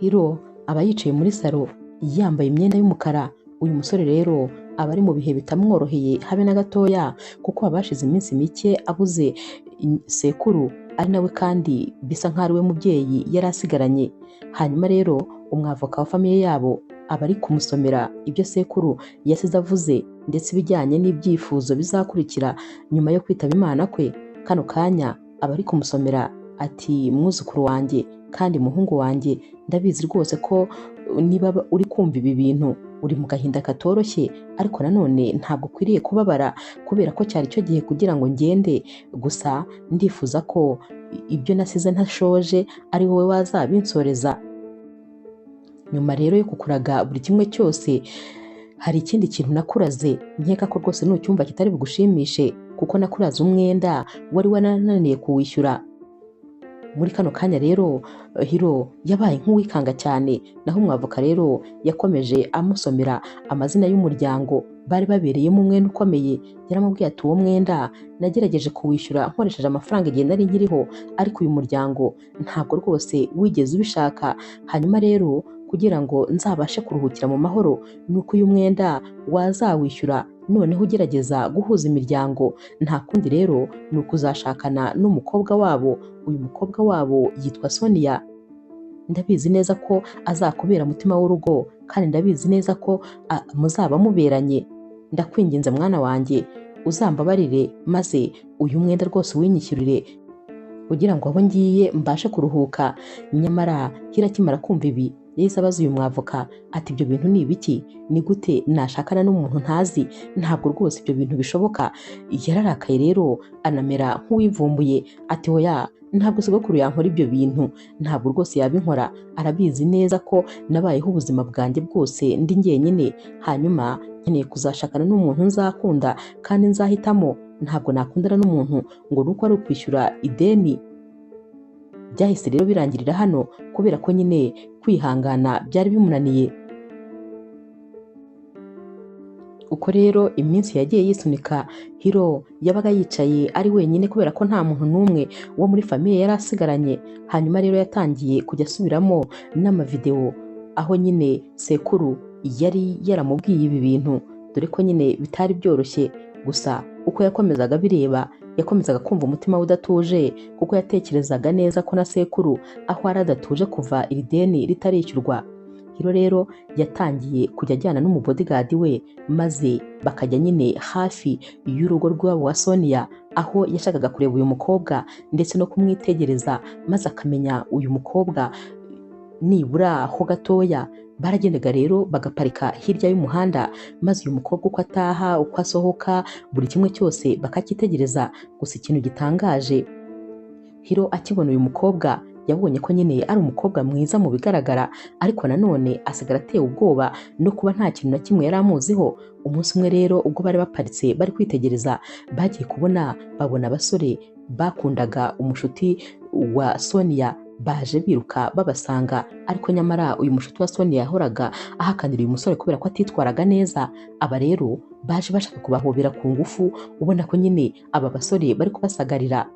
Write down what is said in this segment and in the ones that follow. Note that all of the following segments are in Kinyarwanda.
Hiro aba yicaye muri salo yambaye imyenda y'umukara. Uyu musore rero aba ari mu bihe bitamworoheye habe na gatoya, kuko abashize iminsi mike abuze sekuru, ari nawe kandi bisa nk'aho ari we mubyeyi yari asigaranye. Hanyuma rero umwavoka wa famiye yabo aba ari kumusomera ibyo sekuru yasize avuze, ndetse ibijyanye n'ibyifuzo bizakurikira nyuma yo kwitaba Imana kwe. Kano kanya aba ari kumusomera ati: mwuzukuru wanjye kandi muhungu wanjye, ndabizi rwose ko niba uri kumva ibi bintu uri mu gahinda katoroshye, ariko nanone ntabwo ukwiriye kubabara kubera ko cyari cyo gihe kugira ngo ngende. Gusa ndifuza ko ibyo nasize ntashoje ari wowe wazabinsoreza. Nyuma rero yo kukuraga buri kimwe cyose, hari ikindi kintu nakuraze nkeka ko rwose nucyumva kitari bugushimishe, kuko nakuraze umwenda wari wanananiye kuwishyura. Muri kano kanya rero Hiro yabaye nk'uwikanga cyane, naho umwavoka rero yakomeje amusomera amazina y'umuryango bari babereyemo umwenda ukomeye. Yaramubwiye ati: uwo mwenda nagerageje kuwishyura nkoresheje amafaranga igihe nari nkiriho, ariko uyu muryango ntabwo rwose wigeze ubishaka. Hanyuma rero kugira ngo nzabashe kuruhukira mu mahoro, nuko uyu mwenda wazawishyura, noneho ugerageza guhuza imiryango. Nta kundi rero ni ukuzashakana n'umukobwa wabo. Uyu mukobwa wabo yitwa Sonia. Ndabizi neza ko azakubera umutima w'urugo, kandi ndabizi neza ko muzaba muberanye. Ndakwinginze mwana wanjye, uzambabarire maze uyu mwenda rwose uwinyishyurire, kugira ngo aho ngiye mbashe kuruhuka. Nyamara Hiro akimara kumva ibi yahise abaza uyu mwavoka ati: ibyo bintu ni ibiki? Ni gute nashakana n'umuntu ntazi? Ntabwo rwose ibyo bintu bishoboka. Yararakaye rero anamera nk'uwivumbuye ati: oya, ntabwo sogokuru yankora ibyo bintu, ntabwo rwose yabinkora. Arabizi neza ko nabayeho ubuzima bwanjye bwose ndi njyenyine, hanyuma nkeneye kuzashakana n'umuntu nzakunda kandi nzahitamo. Ntabwo nakundana n'umuntu ngo nuko ari ukwishyura ideni. Byahise rero birangirira hano, kubera ko nyine kwihangana byari bimunaniye. Uko rero iminsi yagiye yisunika, Hiro yabaga yicaye ari wenyine kubera ko nta muntu n'umwe wo muri famiye yari asigaranye. Hanyuma rero yatangiye kujya asubiramo n'amavideo aho nyine sekuru yari yaramubwiye ibi bintu, dore ko nyine bitari byoroshye. Gusa uko yakomezaga bireba, yakomezaga kumva umutima we udatuje, kuko yatekerezaga neza ko na sekuru aho ari adatuje kuva iri deni ritarishyurwa. Hiro rero yatangiye kujya ajyana n'umubodigadi we, maze bakajya nyine hafi y'urugo rwabo wa Sonia, aho yashakaga kureba uyu mukobwa ndetse no kumwitegereza, maze akamenya uyu mukobwa nibura ho gatoya. Baragendaga rero bagaparika hirya y'umuhanda, maze uyu mukobwa uko ataha uko asohoka buri kimwe cyose bakacyitegereza. Gusa ikintu gitangaje, Hiro akibona uyu mukobwa yabonye ko nyine ari umukobwa mwiza mu bigaragara, ariko nanone asigara atewe ubwoba no kuba nta kintu na kimwe yari amuziho. Umunsi umwe rero ubwo bari baparitse bari kwitegereza, bagiye kubona babona abasore bakundaga umushuti wa Sonia baje biruka babasanga, ariko nyamara uyu mushuti wa Sonia yahoraga ahakanira uyu musore kubera ko atitwaraga neza. Aba rero baje bashaka kubahobera ku ngufu, ubona ko nyine aba basore bari kubasagarira.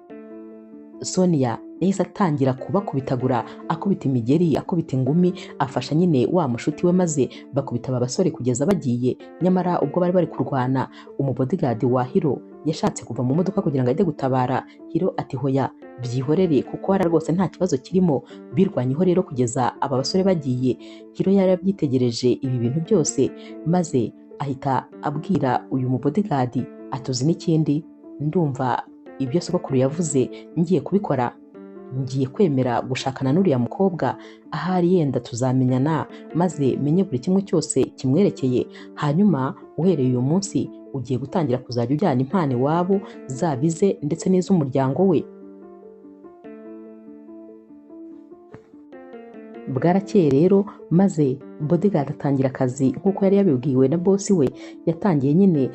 Sonia yahise atangira kubakubitagura, akubita imigeri, akubita ingumi, afasha nyine wa mushuti we, maze bakubita aba basore kugeza bagiye. Nyamara ubwo bari kurwana, umubodigadi wa Hiro yashatse kuva mu modoka kugira ngo ajye gutabara. Hiro ati: hoya, byihorere kuko hara rwose nta kibazo kirimo. Birwanyeho rero kugeza aba basore bagiye. Hiro yari yabyitegereje ibi bintu byose, maze ahita abwira uyu mubodigadi atuzi n'ikindi, ndumva ibyo sogokuru yavuze ngiye kubikora. Ngiye kwemera gushakana n'uriya mukobwa, ahari yenda tuzamenyana, maze menye buri kimwe cyose kimwerekeye. Hanyuma uhereye uyu munsi ugiye gutangira kuzajya ujyana impano iwabo, zabize ndetse n'iz'umuryango we. Bwarakeye rero, maze bodyguard atangira akazi nk'uko yari yabibwiwe na bosi we. Yatangiye nyine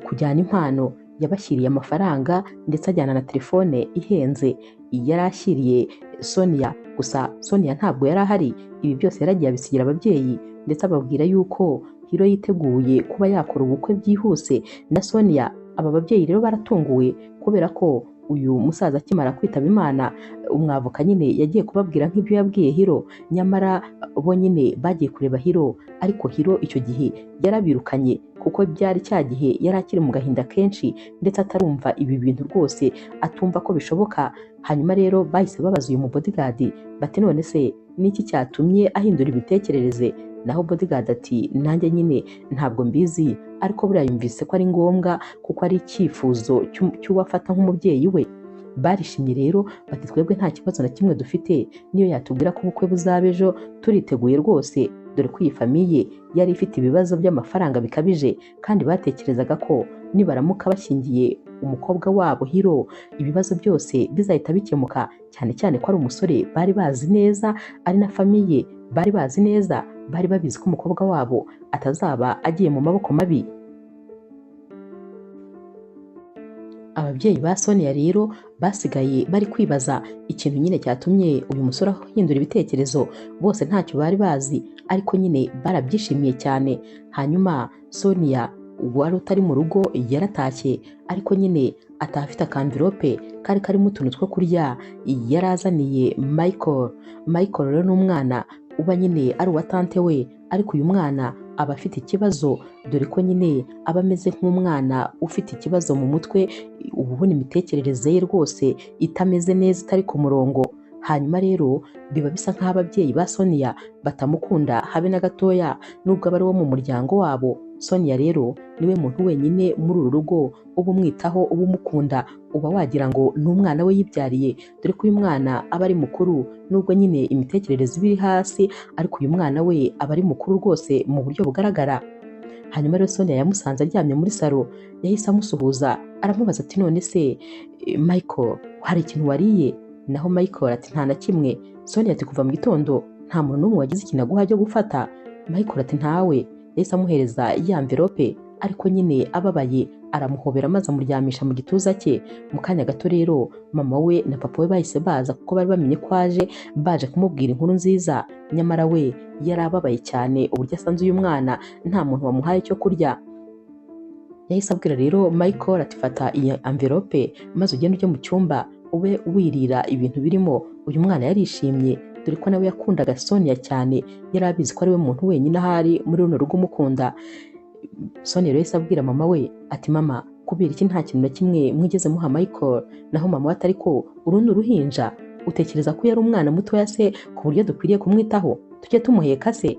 kujyana impano, yabashyiriye amafaranga ndetse ajyana na telefone ihenze yari ashyiriye Sonia. Gusa Sonia ntabwo yari ahari. Ibi byose yaragiye abisigira ababyeyi, ndetse ababwira yuko Hiro yiteguye kuba yakora ubukwe byihuse na Sonia. Aba babyeyi rero baratunguwe kubera ko uyu musaza akimara kwitaba Imana, umwavoka nyine yagiye kubabwira nk'ibyo yabwiye Hiro, nyamara bo nyine bagiye kureba Hiro, ariko Hiro icyo gihe yarabirukanye kuko byari cya gihe yari akiri mu gahinda kenshi ndetse atarumva ibi bintu rwose, atumva ko bishoboka. Hanyuma rero bahise babaza uyu mu bodyguard bati none se niki cyatumye ahindura imitekerereze? Naho bodyguard ati nanjye nyine ntabwo mbizi, ariko buriya yumvise ko ari ngombwa kuko ari icyifuzo cy'uwafata nk'umubyeyi we. Barishimye rero bati twebwe nta kibazo na kimwe dufite, niyo yatubwira ko ubukwe buzaba ejo turiteguye rwose, dore ko iyi famiye yari ifite ibibazo by'amafaranga bikabije, kandi batekerezaga ko nibaramuka bashyingiye umukobwa wabo Hiro ibibazo byose bizahita bikemuka, cyane cyane ko ari umusore bari bazi neza, ari na famiye bari bazi neza, bari babizi ko umukobwa wabo atazaba agiye mu maboko mabi. Ababyeyi ba Sonia rero basigaye bari kwibaza ikintu nyine cyatumye uyu musore ahindura ibitekerezo. Bose ntacyo bari bazi, ariko nyine barabyishimiye cyane. Hanyuma Sonia wari utari mu rugo yaratashye, ariko nyine atafite akamvirope kari karimo utuntu two kurya yarazaniye Michael. Michael rero n'umwana uba nyine ari uwa tante we, ariko uyu mwana aba afite ikibazo, dore ko nyine aba ameze nk'umwana ufite ikibazo mu mutwe, ubona imitekerereze ye rwose itameze neza, itari ku murongo. Hanyuma rero biba bisa nk'aho ababyeyi ba Sonia batamukunda habe na gatoya, nubwo aba ari wo mu muryango wabo. Sonia rero niwe muntu wenyine muri uru rugo uba umwitaho, uba umukunda, uba wagira ngo ni umwana we yibyariye, dore ko uyu mwana aba ari mukuru, nubwo nyine imitekerereze iba iri hasi, ariko uyu mwana we aba ari mukuru rwose mu buryo bugaragara. Hanyuma rero Sonia yamusanze aryamye muri salo, yahise amusuhuza aramubaza ati none se Michael hari ikintu wariye? Naho Michael ati nta na kimwe. Sonia ati kuva mu gitondo nta muntu n'umwe wagize ikintu aguha cyo gufata? Michael ati ntawe. Yahise amuhereza ya envelope, ariko nyine ababaye aramuhobera maze amuryamisha mu gituza cye. Mu kanya gato rero mama we na papa we bahise baza kuko bari bamenye ko baje kumubwira inkuru nziza, nyamara we yari ababaye cyane uburyo asanze uyu mwana nta muntu wamuhaye cyo kurya. Yahise abwira rero Michael ati fata iyi envelope maze ugende ujye mu cyumba ube wirira ibintu birimo. Uyu mwana yarishimye, dore ko nawe yakundaga Sonia cyane, yari abizi ko ari we muntu wenyine ahari muri runo rugo umukunda. Sonia rero yahise abwira mama we ati mama, kubera iki nta kintu na kimwe mwigeze muha Michael? Naho mama we atari ko urundi uruhinja, utekereza ko yari umwana mutoya se ku buryo dukwiriye kumwitaho tujye tumuheka se?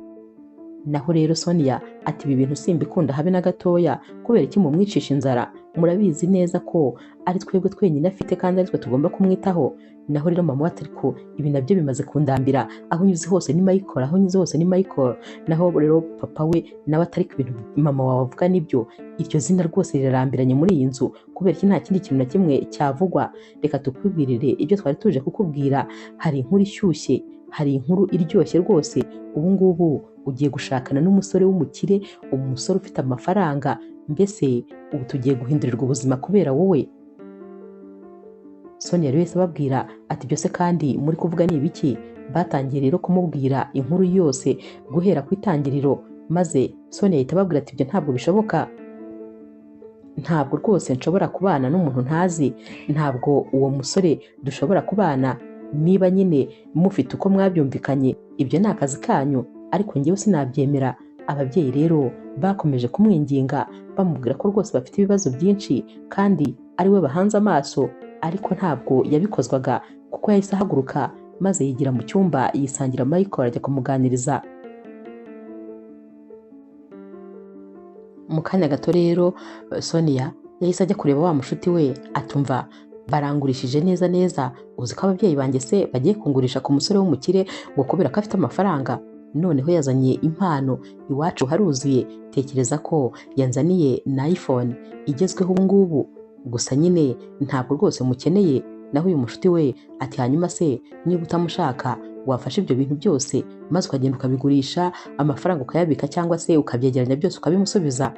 Naho rero Sonia ati ibi bintu simbikunda habe na gatoya, kubera iki mumwicisha inzara? Murabizi neza ko ari twebwe twenyine afite kandi ari twe tugomba kumwitaho. Naho rero mama atari ko ibi nabyo bimaze kundambira, aho nyuze hose ni Michael, aho nyuze hose ni Michael. Naho rero papa we nawe atari ko ibintu mama wawe avuga nibyo, iryo zina rwose rirarambiranye muri iyi nzu, kubera iki nta kindi kintu na kimwe cyavugwa? Reka tukwibwirire ibyo twari tuje kukubwira. Hari inkuru ishyushye, hari inkuru iryoshye rwose. Ubu ngubu ugiye gushakana n'umusore w'umukire, umusore ufite amafaranga, mbese ubu tugiye guhindurirwa ubuzima kubera wowe. Sonia rero yahise ababwira ati byose kandi muri kuvuga ni ibiki? Batangiye rero kumubwira inkuru yose guhera ku itangiriro, maze Sonia ahita ababwira ati ibyo ntabwo bishoboka, ntabwo rwose nshobora kubana n'umuntu ntazi, ntabwo uwo musore dushobora kubana. Niba nyine mufite uko mwabyumvikanye ibyo ni akazi kanyu, ariko njyewe sinabyemera. Ababyeyi rero bakomeje kumwinginga bamubwira ko rwose bafite ibibazo byinshi kandi ari we bahanze amaso, ariko ntabwo yabikozwaga kuko yahise ahaguruka maze yigira mu cyumba yisangira Michael ajya kumuganiriza. Mu kanya gato rero Sonia yahise ajya kureba wa mushuti we, atumva barangurishije neza neza, uzi ko ababyeyi banjye se bagiye kungurisha ku musore w'umukire ngo kubera ko afite amafaranga? Noneho yazanye impano, iwacu haruzuye. Tekereza ko yanzaniye na iPhone igezweho ubu ngubu, gusa nyine ntabwo rwose mukeneye. Naho uyu mushuti we ati hanyuma se niba utamushaka wafashe ibyo bintu byose maze ukagenda ukabigurisha, amafaranga ukayabika cyangwa se ukabyegeranya byose ukabimusubiza?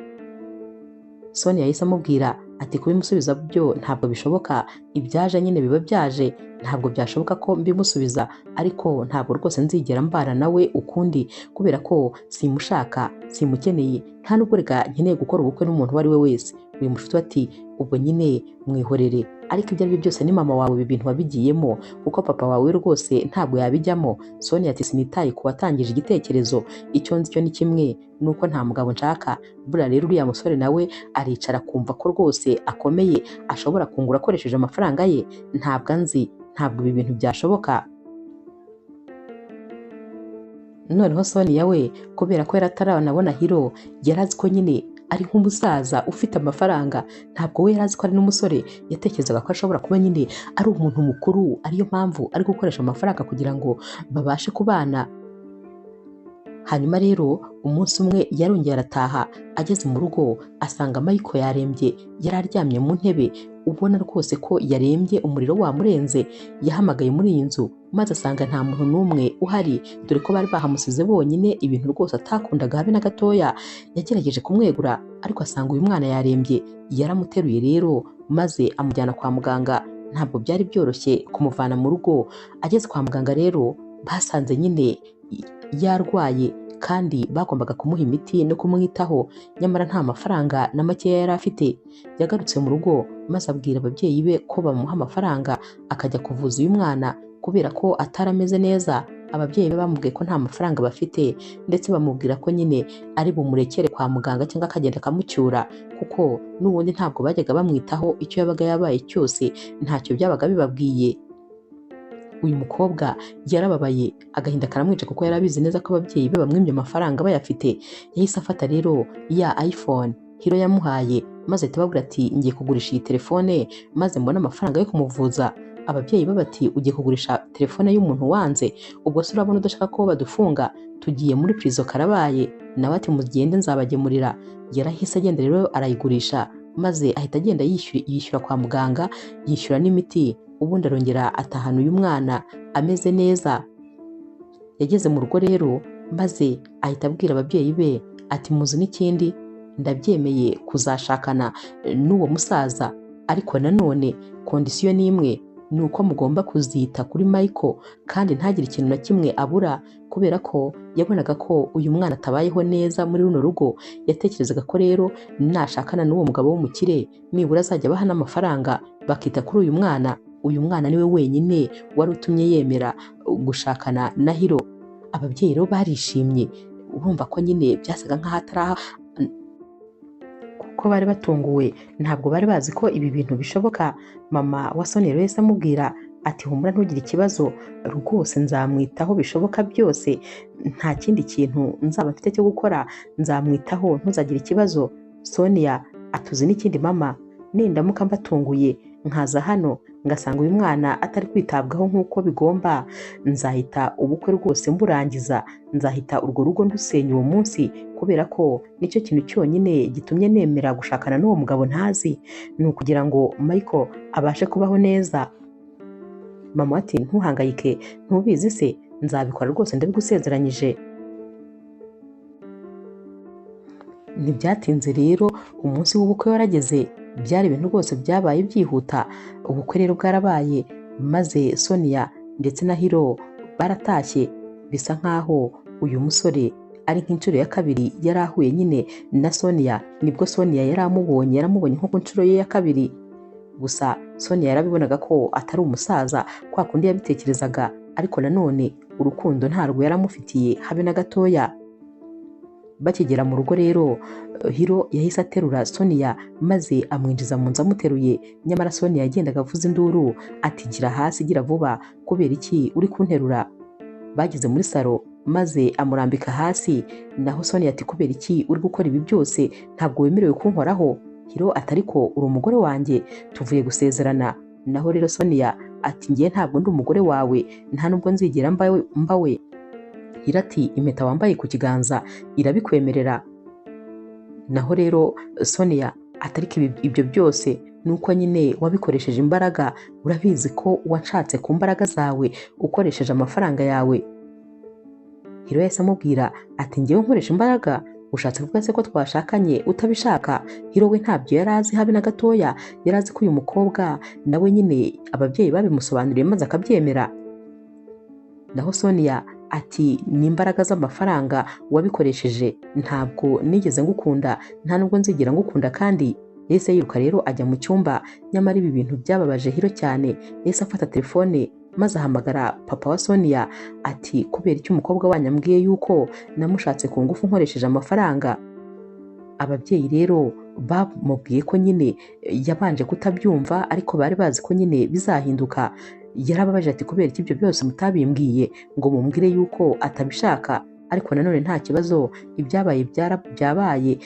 Sonia yahise amubwira ati kubimusubiza byo ntabwo bishoboka, ibyaje nyine biba byaje, ntabwo byashoboka ko mbimusubiza, ariko ntabwo rwose nzigera mbana nawe ukundi kubera ko simushaka, simukeneye, nta nubwo reka nkeneye gukora ubukwe n'umuntu uwo ari we wese. Uyu mushuti ati ubwo nyine mwihorere, ariko ibyo ari byo byose ni mama wawe ibi bintu wabigiyemo, kuko papa wawe rwose ntabwo yabijyamo. Sonia ati sinitaye ku watangije igitekerezo, icyo nzi cyo ni kimwe, nuko nta mugabo nshaka. Buriya rero uriya musore nawe aricara kumva ko rwose akomeye, ashobora kungura akoresheje amafaranga ye. Ntabwo anzi, ntabwo ibi bintu byashoboka. Noneho Sonia we kubera ko yari ataranabona Hiro, yari azi ko nyine ari nk'umusaza ufite amafaranga, ntabwo we yari azi ko ari n'umusore. Yatekerezaga ko ashobora kuba nyine ari umuntu mukuru, ariyo mpamvu ari gukoresha amafaranga kugira ngo babashe kubana. Hanyuma rero umunsi umwe yarongeye arataha, ageze mu rugo asanga Michael yarembye, yari aryamye mu ntebe, ubona rwose ko yarembye, umuriro wamurenze. Yahamagaye muri iyi nzu maze asanga nta muntu n'umwe uhari, dore ko bari bahamusize bonyine, ibintu rwose atakundaga habe na gatoya. Yagerageje kumwegura ariko asanga uyu mwana yarembye. Yaramuteruye rero maze amujyana kwa muganga. Ntabwo byari byoroshye kumuvana mu rugo. Ageze kwa muganga rero basanze nyine yarwaye kandi bagombaga kumuha imiti no kumwitaho, nyamara nta mafaranga na makeya yari afite. Yagarutse mu rugo maze abwira ababyeyi be ko bamuha amafaranga akajya kuvuza uyu mwana, kubera ko atarameze neza. Ababyeyi be bamubwiye ko nta mafaranga bafite, ndetse bamubwira ko nyine ari bumurekere kwa muganga cyangwa akagenda akamucyura, kuko n'ubundi ntabwo bajyaga bamwitaho. Icyo yabaga yabaye cyose ntacyo byabaga bibabwiye. Uyu mukobwa yarababaye, agahinda karamwica kuko yari abizi neza ko ababyeyi be bamwimye amafaranga bayafite. Yahise afata rero ya iPhone Hiro yamuhaye maze tubabwira ati ngiye kugurisha iyi telefone maze mbona amafaranga yo kumuvuza. Ababyeyi be bati ugiye kugurisha telefone y'umuntu wanze, ubwo se urabona udashaka ko badufunga? Tugiye muri prison karabaye. Nawe ati mugende nzabagemurira. Yarahise agenda rero arayigurisha maze ahita agenda yishyura kwa muganga, yishyura n'imiti, ubundi arongera atahana uyu mwana ameze neza. Yageze mu rugo rero maze ahita abwira ababyeyi be ati muzi n'ikindi, ndabyemeye kuzashakana n'uwo musaza, ariko nanone kondisiyo ni imwe, ni uko mugomba kuzita kuri Michael kandi ntagire ikintu na kimwe abura, kubera ko yabonaga ko uyu mwana atabayeho neza muri runo rugo. Yatekerezaga ko rero nashakana n'uwo mugabo w'umukire nibura azajya abaha n'amafaranga bakita kuri uyu mwana. Uyu mwana niwe wenyine wari utumye yemera gushakana na Hiro. Ababyeyi rero barishimye, urumva ko nyine byasaga nk'aho atari kuko bari batunguwe, ntabwo bari bazi ko ibi bintu bishoboka. Mama wa Sonia rero yahise amubwira ati humura ntugire ikibazo, rwose nzamwitaho bishoboka byose, nta kindi kintu nzaba mfite cyo gukora, nzamwitaho ntuzagire ikibazo. Sonia atuzi n'ikindi mama, nindamuka mbatunguye nkaza hano ngasanga uyu mwana atari kwitabwaho nk'uko bigomba, nzahita ubukwe rwose mburangiza, nzahita urwo rugo ndusenya uwo munsi, kubera ko nicyo kintu cyonyine gitumye nemera gushakana n'uwo mugabo ntazi, ni ukugira ngo Michael abashe kubaho neza. Mama ati ntuhangayike, ntubizi se, nzabikora rwose ndabigusezeranyije. Ntibyatinze rero umunsi w'ubukwe warageze, byari ibintu rwose byabaye byihuta. Ubukwe rero bwarabaye maze Sonia ndetse na Hiro baratashye. Bisa nkaho uyu musore ari nk'inshuro ya kabiri yari ahuye nyine na Sonia, nibwo Sonia yaramubonye nko ku nshuro ye ya kabiri. Gusa Sonia yarabibonaga ko atari umusaza kwa kundi yabitekerezaga, ariko nanone urukundo ntarwo yaramufitiye habe na gatoya. Bakigera mu rugo rero Hiro yahise aterura Sonia maze amwinjiza mu nzu amuteruye, nyamara Sonia yagendaga avuza induru ati gira hasi, gira vuba, kubera iki uri kunterura? Bageze muri salo maze amurambika hasi, naho Sonia ati kubera iki uri gukora ibi byose, ntabwo wemerewe kunkoraho. Hiro ati ariko uri umugore wanjye, tuvuye gusezerana. Naho rero Sonia ati ngiye ntabwo ndi umugore wawe, nta nubwo nzigera mbawe. Hiro ati impeta wambaye ku kiganza irabikwemerera. Naho rero Sonia atariko ibyo byose nuko nyine wabikoresheje imbaraga, urabizi ko wanshatse ku mbaraga zawe ukoresheje amafaranga yawe. Hiro yahise amubwira ati ngewe nkoresha imbaraga, ushatse kuvuga se ko twashakanye utabishaka? Hiro we ntabyo yari azi habe na gatoya, yari azi ko uyu mukobwa nawe nyine ababyeyi babimusobanuriye maze akabyemera. Naho Sonia ati ni imbaraga z'amafaranga wabikoresheje, ntabwo nigeze ngukunda, nta nubwo nzigera ngukunda kandi yahise yiruka rero ajya mu cyumba. Nyamara ibi bintu byababaje Hiro cyane. Yahise afata telefone maze ahamagara papa wa Sonia ati kubera icyo umukobwa wanyu ambwiye yuko namushatse ku ngufu nkoresheje amafaranga. Ababyeyi rero bamubwiye ko nyine yabanje kutabyumva ariko bari bazi ko nyine bizahinduka. Yarababaje ati kubera iki ibyo byose mutabimbwiye ngo mumbwire yuko atabishaka. Ariko nanone nta kibazo, ibyabaye byabaye,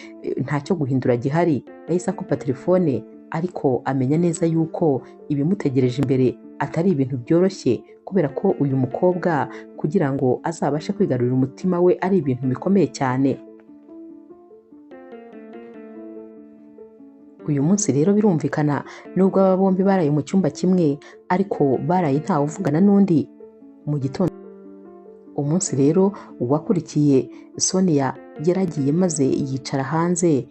ntacyo guhindura gihari. Yahise akupa telefone ariko amenya neza yuko ibimutegereje imbere atari ibintu byoroshye, kubera ko uyu mukobwa kugira ngo azabashe kwigarurira umutima we ari ibintu bikomeye cyane. Uyu munsi rero birumvikana nubwo aba bombi baraye mu cyumba kimwe ariko baraye ntawe uvugana n'undi. Mu gitondo umunsi rero wakurikiye Sonia yaragiye maze yicara hanze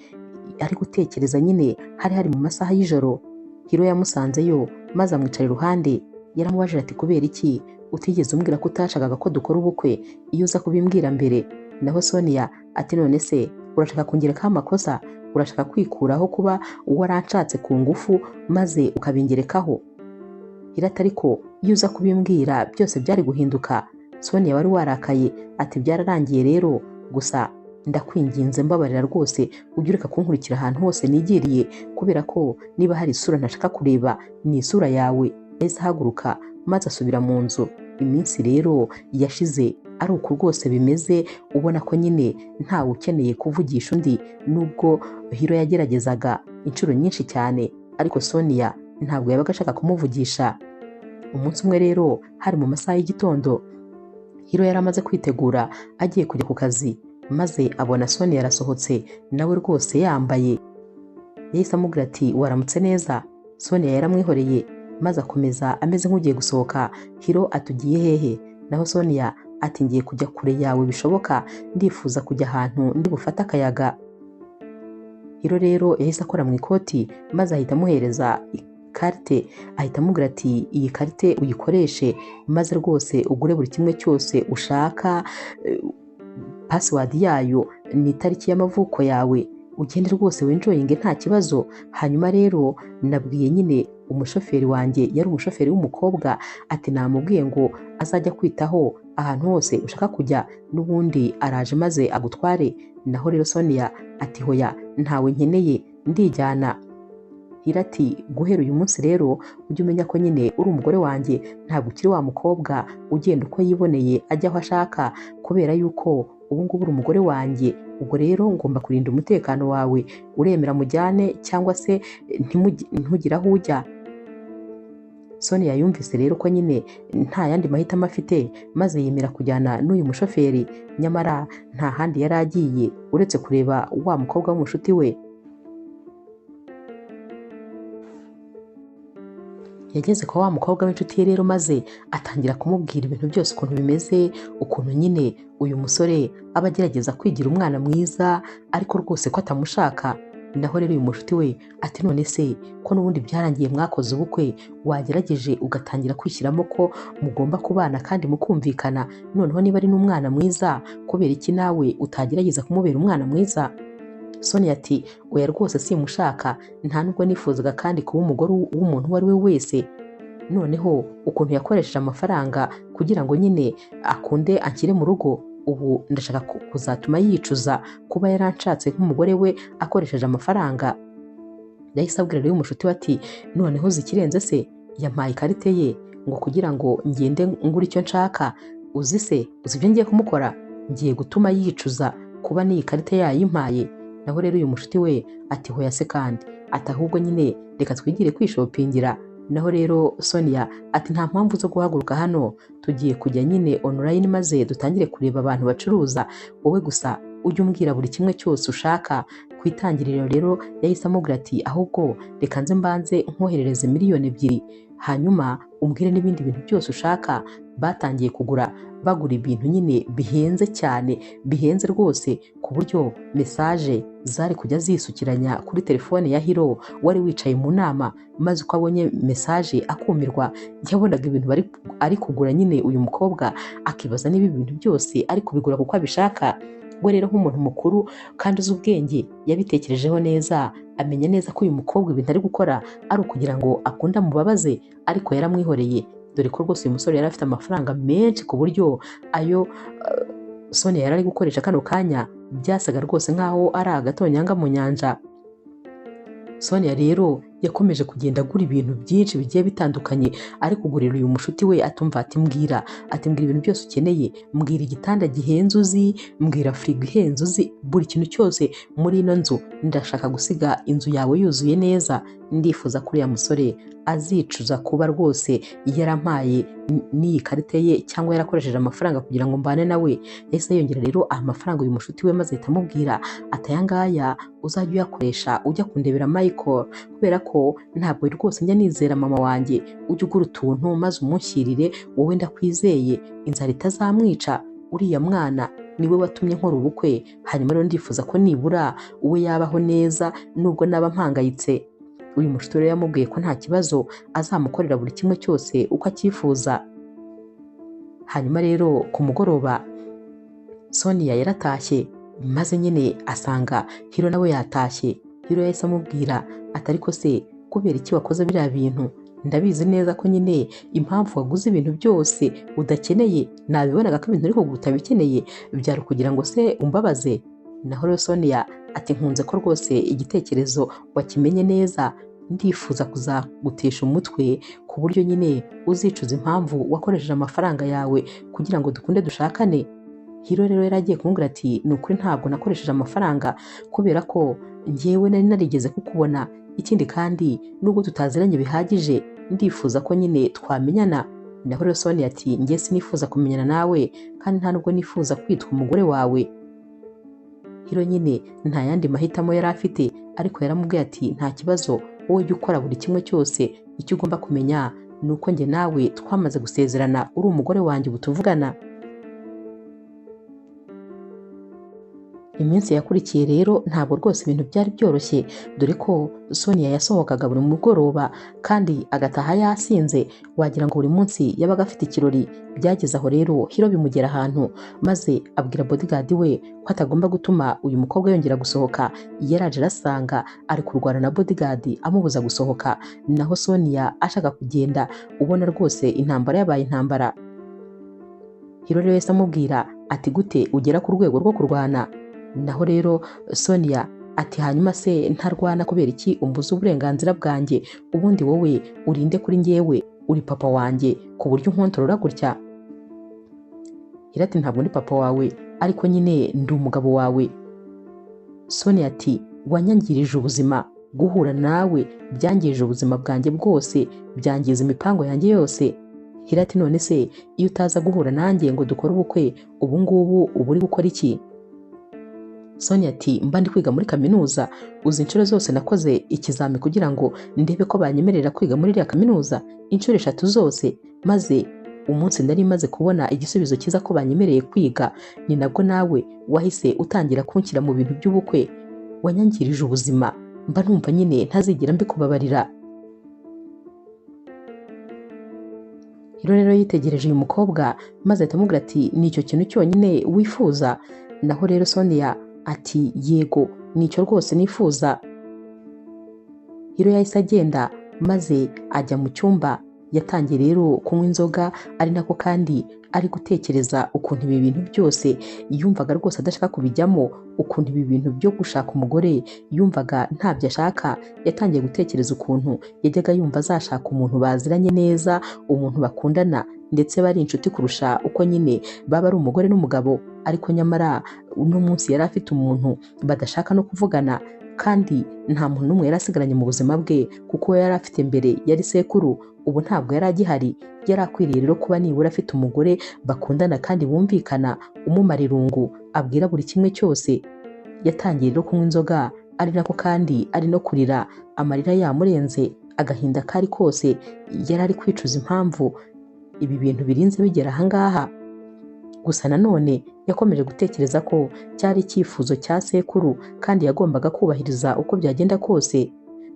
ari gutekereza. Nyine hari mu masaha y'ijoro. Hiro yamusanzeyo maze amwicara iruhande. Yaramubajije ati kubera iki utigeze umbwira ko utashakaga ko dukora ubukwe iyo uza kubimbwira mbere? Naho Sonia ati none se urashaka kungerekaho amakosa? Urashaka kwikuraho kuba waranshatse ku ngufu maze ukabingerekaho? Hiro ati ariko iyo uza kubimbwira byose byari guhinduka. Sonia wari warakaye ati byararangiye rero, gusa ndakwinginze mbabarira rwose ujye ureka kunkurikira ahantu hose nigiriye, kubera ko niba hari isura ntashaka kureba ni isura yawe. Yahise ahaguruka maze asubira mu nzu. Iminsi rero yashize ari uku rwose bimeze, ubona ko nyine ntawe ukeneye kuvugisha undi. Nubwo Hiro yageragezaga inshuro nyinshi cyane ariko Sonia ntabwo yabaga ashaka kumuvugisha. Umunsi umwe rero hari mu masaha y'igitondo, Hiro yari amaze kwitegura agiye kujya ku kazi maze abona Sonia yarasohotse nawe rwose yambaye. Yahise amubwira ati waramutse neza. Sonia yaramwihoreye maze akomeza ameze nk'ugiye gusohoka. Hiro atugiye hehe? Naho Sonia ati ngiye kujya kure yawe bishoboka, ndifuza kujya ahantu ndi bufate akayaga. Hiro rero yahise akora mu ikoti maze ahita amuhereza karite, ahita amubwira ati iyi karite uyikoreshe maze rwose ugure buri kimwe cyose ushaka, password yayo ni itariki y'amavuko yawe, ugende rwose wenjoyinge nta kibazo. Hanyuma rero nabwiye nyine umushoferi wanjye, yari umushoferi w'umukobwa, ati namubwiye ngo azajya kwitaho ahantu hose ushaka kujya, n'ubundi araje maze agutware. Naho rero Sonia ati hoya ntawe nkeneye ndijyana. Hiro ati guhera uyu munsi rero ujye umenya ko nyine uri umugore wanjye, ntabwo ukiri wa mukobwa ugenda uko yiboneye ajya aho ashaka, kubera yuko ubu ngubu uri umugore wanjye. Ubwo rero ngomba kurinda umutekano wawe, uremera mujyane cyangwa se ntugire aho ujya. Sonia yumvise rero ko nyine nta yandi mahitamo afite maze yemera kujyana n'uyu mushoferi. Nyamara nta handi yari agiye uretse kureba wa mukobwa w'umushuti we. Yageze kwa wa mukobwa w'inshuti ye rero maze atangira kumubwira ibintu byose ukuntu bimeze, ukuntu nyine uyu musore aba agerageza kwigira umwana mwiza ariko rwose ko atamushaka. Naho rero uyu mushuti we ati none se ko n'ubundi byarangiye mwakoze ubukwe, wagerageje ugatangira kwishyiramo ko mugomba kubana kandi mukumvikana, noneho niba ari n'umwana mwiza kubera iki nawe utagerageza kumubera umwana mwiza? Sonia ati oya rwose simushaka, nta nubwo nifuzaga kandi kuba umugore w'umuntu uwo ari we wese. Noneho ukuntu yakoresheje amafaranga kugira ngo nyine akunde anshyire mu rugo, ubu ndashaka kuzatuma yicuza kuba yaranshatse nk'umugore we akoresheje amafaranga. Yahise abwira rero umushuti we ati noneho zikirenze se, yampaye ikarite ye ngo kugira ngo ngende ngure icyo nshaka. Uzi ibyo ngiye kumukora? Ngiye gutuma yicuza kuba n'iyi karite yayimpaye. Naho rero uyu mushuti we ati hoya se kandi, ati ahubwo nyine reka twigire kwishopingira. Naho rero Sonia ati nta mpamvu zo guhaguruka hano, tugiye kujya nyine online maze dutangire kureba abantu bacuruza, wowe gusa ujye umbwira buri kimwe cyose ushaka. Ku itangiriro rero yahise amubwira ati ahubwo reka nze mbanze nkoherereze 2,000,000 hanyuma umbwire n'ibindi bintu byose ushaka. Batangiye kugura bagura ibintu nyine bihenze cyane, bihenze rwose, ku buryo mesaje zari kujya zisukiranya kuri telefone ya Hiro wari wicaye mu nama, maze uko abonye mesaje akumirwa. Yabonaga ibintu ari kugura nyine uyu mukobwa akibaza niba ibintu byose ari kubigura kuko abishaka. We rero nk'umuntu mukuru kandi uzi ubwenge yabitekerejeho neza, amenya neza ko uyu mukobwa ibintu ari gukora ari ukugira ngo akunde amubabaze, ariko yaramwihoreye, dore ko rwose uyu musore yari afite amafaranga menshi ku buryo ayo Sonia yari ari gukoresha kano kanya byasaga rwose nk'aho ari agatonyanga mu nyanja. Sonia rero yakomeje kugenda agura ibintu byinshi bigiye bitandukanye, ari kugurira uyu mushuti we, atumva ati mbwira ibintu byose ukeneye, mbwira igitanda gihenze uzi, mbwira firigo ihenze uzi, buri kintu cyose muri ino nzu, ndashaka gusiga inzu yawe yuzuye neza. Ndifuza ko uriya musore azicuza kuba rwose yarampaye n'iyi karita ye cyangwa yarakoresheje amafaranga kugira ngo mbane nawe. Yahise yongera rero amafaranga uyu mushuti we, maze ahita amubwira ati aya ngaya uzajya uyakoresha ujya kundebera Michael, kubera ko ntabwo rwose njya nizera mama wanjye, ujya ugura utuntu maze umunshyirire, wowe ndakwizeye inzara itazamwica, uriya mwana niwe watumye nkora ubukwe, hanyuma rero ndifuza ko nibura uwe yabaho neza nubwo naba mpangayitse. Uyu mushuti rero yamubwiye ko nta kibazo azamukorera buri kimwe cyose uko acyifuza. Hanyuma rero ku mugoroba Sonia yaratashye, maze nyine asanga Hiro nawe yatashye. Hiro yahise amubwira ati ariko se kubera iki wakoze biriya bintu? Ndabizi neza ko nyine impamvu waguze ibintu byose udakeneye, nabibonaga ko ibintu uri kugura utabikeneye, byari kugira ngo se umbabaze. Naho rero Sonia ati nkunze ko rwose igitekerezo wakimenye neza, ndifuza kuzagutesha umutwe ku buryo nyine uzicuza impamvu wakoresheje amafaranga yawe kugira ngo dukunde dushakane. Hiro rero yari agiye kumubwira ati ni ukuri ntabwo nakoresheje amafaranga, kubera ko njyewe nari narigeze kukubona, ikindi kandi nubwo tutaziranye bihagije ndifuza ko nyine twamenyana. Naho rero Sonia ati njye sinifuza kumenyana nawe, kandi nta nubwo nifuza kwitwa umugore wawe. Hiro nyine nta yandi mahitamo yari afite, ariko yaramubwiye ati nta kibazo, wowe jya ukora buri kimwe cyose, icyo ugomba kumenya ni uko njye nawe twamaze gusezerana, uri umugore wanjye ubu tuvugana. Iminsi yakurikiye rero ntabwo rwose ibintu byari byoroshye, dore ko Sonia yasohokaga buri mugoroba kandi agataha yasinze, wagira ngo buri munsi yabaga afite ikirori. Byageze aho rero Hiro bimugera ahantu, maze abwira bodyguard we ko atagomba gutuma uyu mukobwa yongera gusohoka. Yaraje arasanga ari kurwana na bodyguard amubuza gusohoka, naho Sonia ashaka kugenda, ubona rwose intambara yabaye intambara. Hiro rero yahise amubwira ati gute ugera ku rwego rwo kurwana? Naho rero Sonia ati hanyuma se ntarwana kubera iki umbuza uburenganzira bwanjye? Ubundi wowe urinde kuri njyewe, uri papa wanjye ku buryo unkontorora gutya? Hiro ati ntabwo ndi papa wawe, ariko nyine ndi umugabo wawe. Sonia ati wanyangirije ubuzima, guhura nawe byangije ubuzima bwanjye bwose, byangiza imipango yanjye yose. Hiro ati none se iyo utaza guhura nanjye ngo dukore ubukwe, ubu ngubu uba uri gukora iki? Sonia ati mba ndi kwiga muri kaminuza, uzi inshuro zose nakoze ikizami kugira ngo ndebe ko banyemerera kwiga muri iriya kaminuza, inshuro 3 zose, maze umunsi ndari maze kubona igisubizo cyiza ko banyemereye kwiga, ni nabwo nawe wahise utangira kunshyira mu bintu by'ubukwe. Wanyangirije ubuzima, mba numva nyine ntazigera mbikubabarira. Hiro rero yitegereje uyu mukobwa, maze atamubwira ati nicyo kintu cyonyine wifuza? Naho rero Sonia ati yego, nicyo rwose nifuza. Hiro yahise agenda, maze ajya mu cyumba. Yatangiye rero kunywa inzoga, ari nako kandi ari gutekereza ukuntu ibi bintu byose yumvaga rwose adashaka kubijyamo, ukuntu ibi bintu byo gushaka umugore yumvaga ntabyo ashaka. Yatangiye gutekereza ukuntu yajyaga yumva azashaka umuntu baziranye neza, umuntu bakundana ndetse bari inshuti kurusha uko nyine baba ari umugore n'umugabo. Ariko nyamara uno munsi yari afite umuntu badashaka no kuvugana, kandi nta muntu n'umwe yari asigaranye mu buzima bwe, kuko yari afite mbere yari sekuru, ubu ntabwo yari agihari. Yari akwiriye rero kuba nibura afite umugore bakundana kandi bumvikana, umumara irungu, abwira buri kimwe cyose. Yatangiye rero kunywa inzoga, ari nako kandi ari no kurira, amarira yamurenze, agahinda kari kose. Yari ari kwicuza impamvu ibi bintu birinze bigera ahangaha. Gusa nanone yakomeje gutekereza ko cyari icyifuzo cya sekuru kandi yagombaga kubahiriza uko byagenda kose.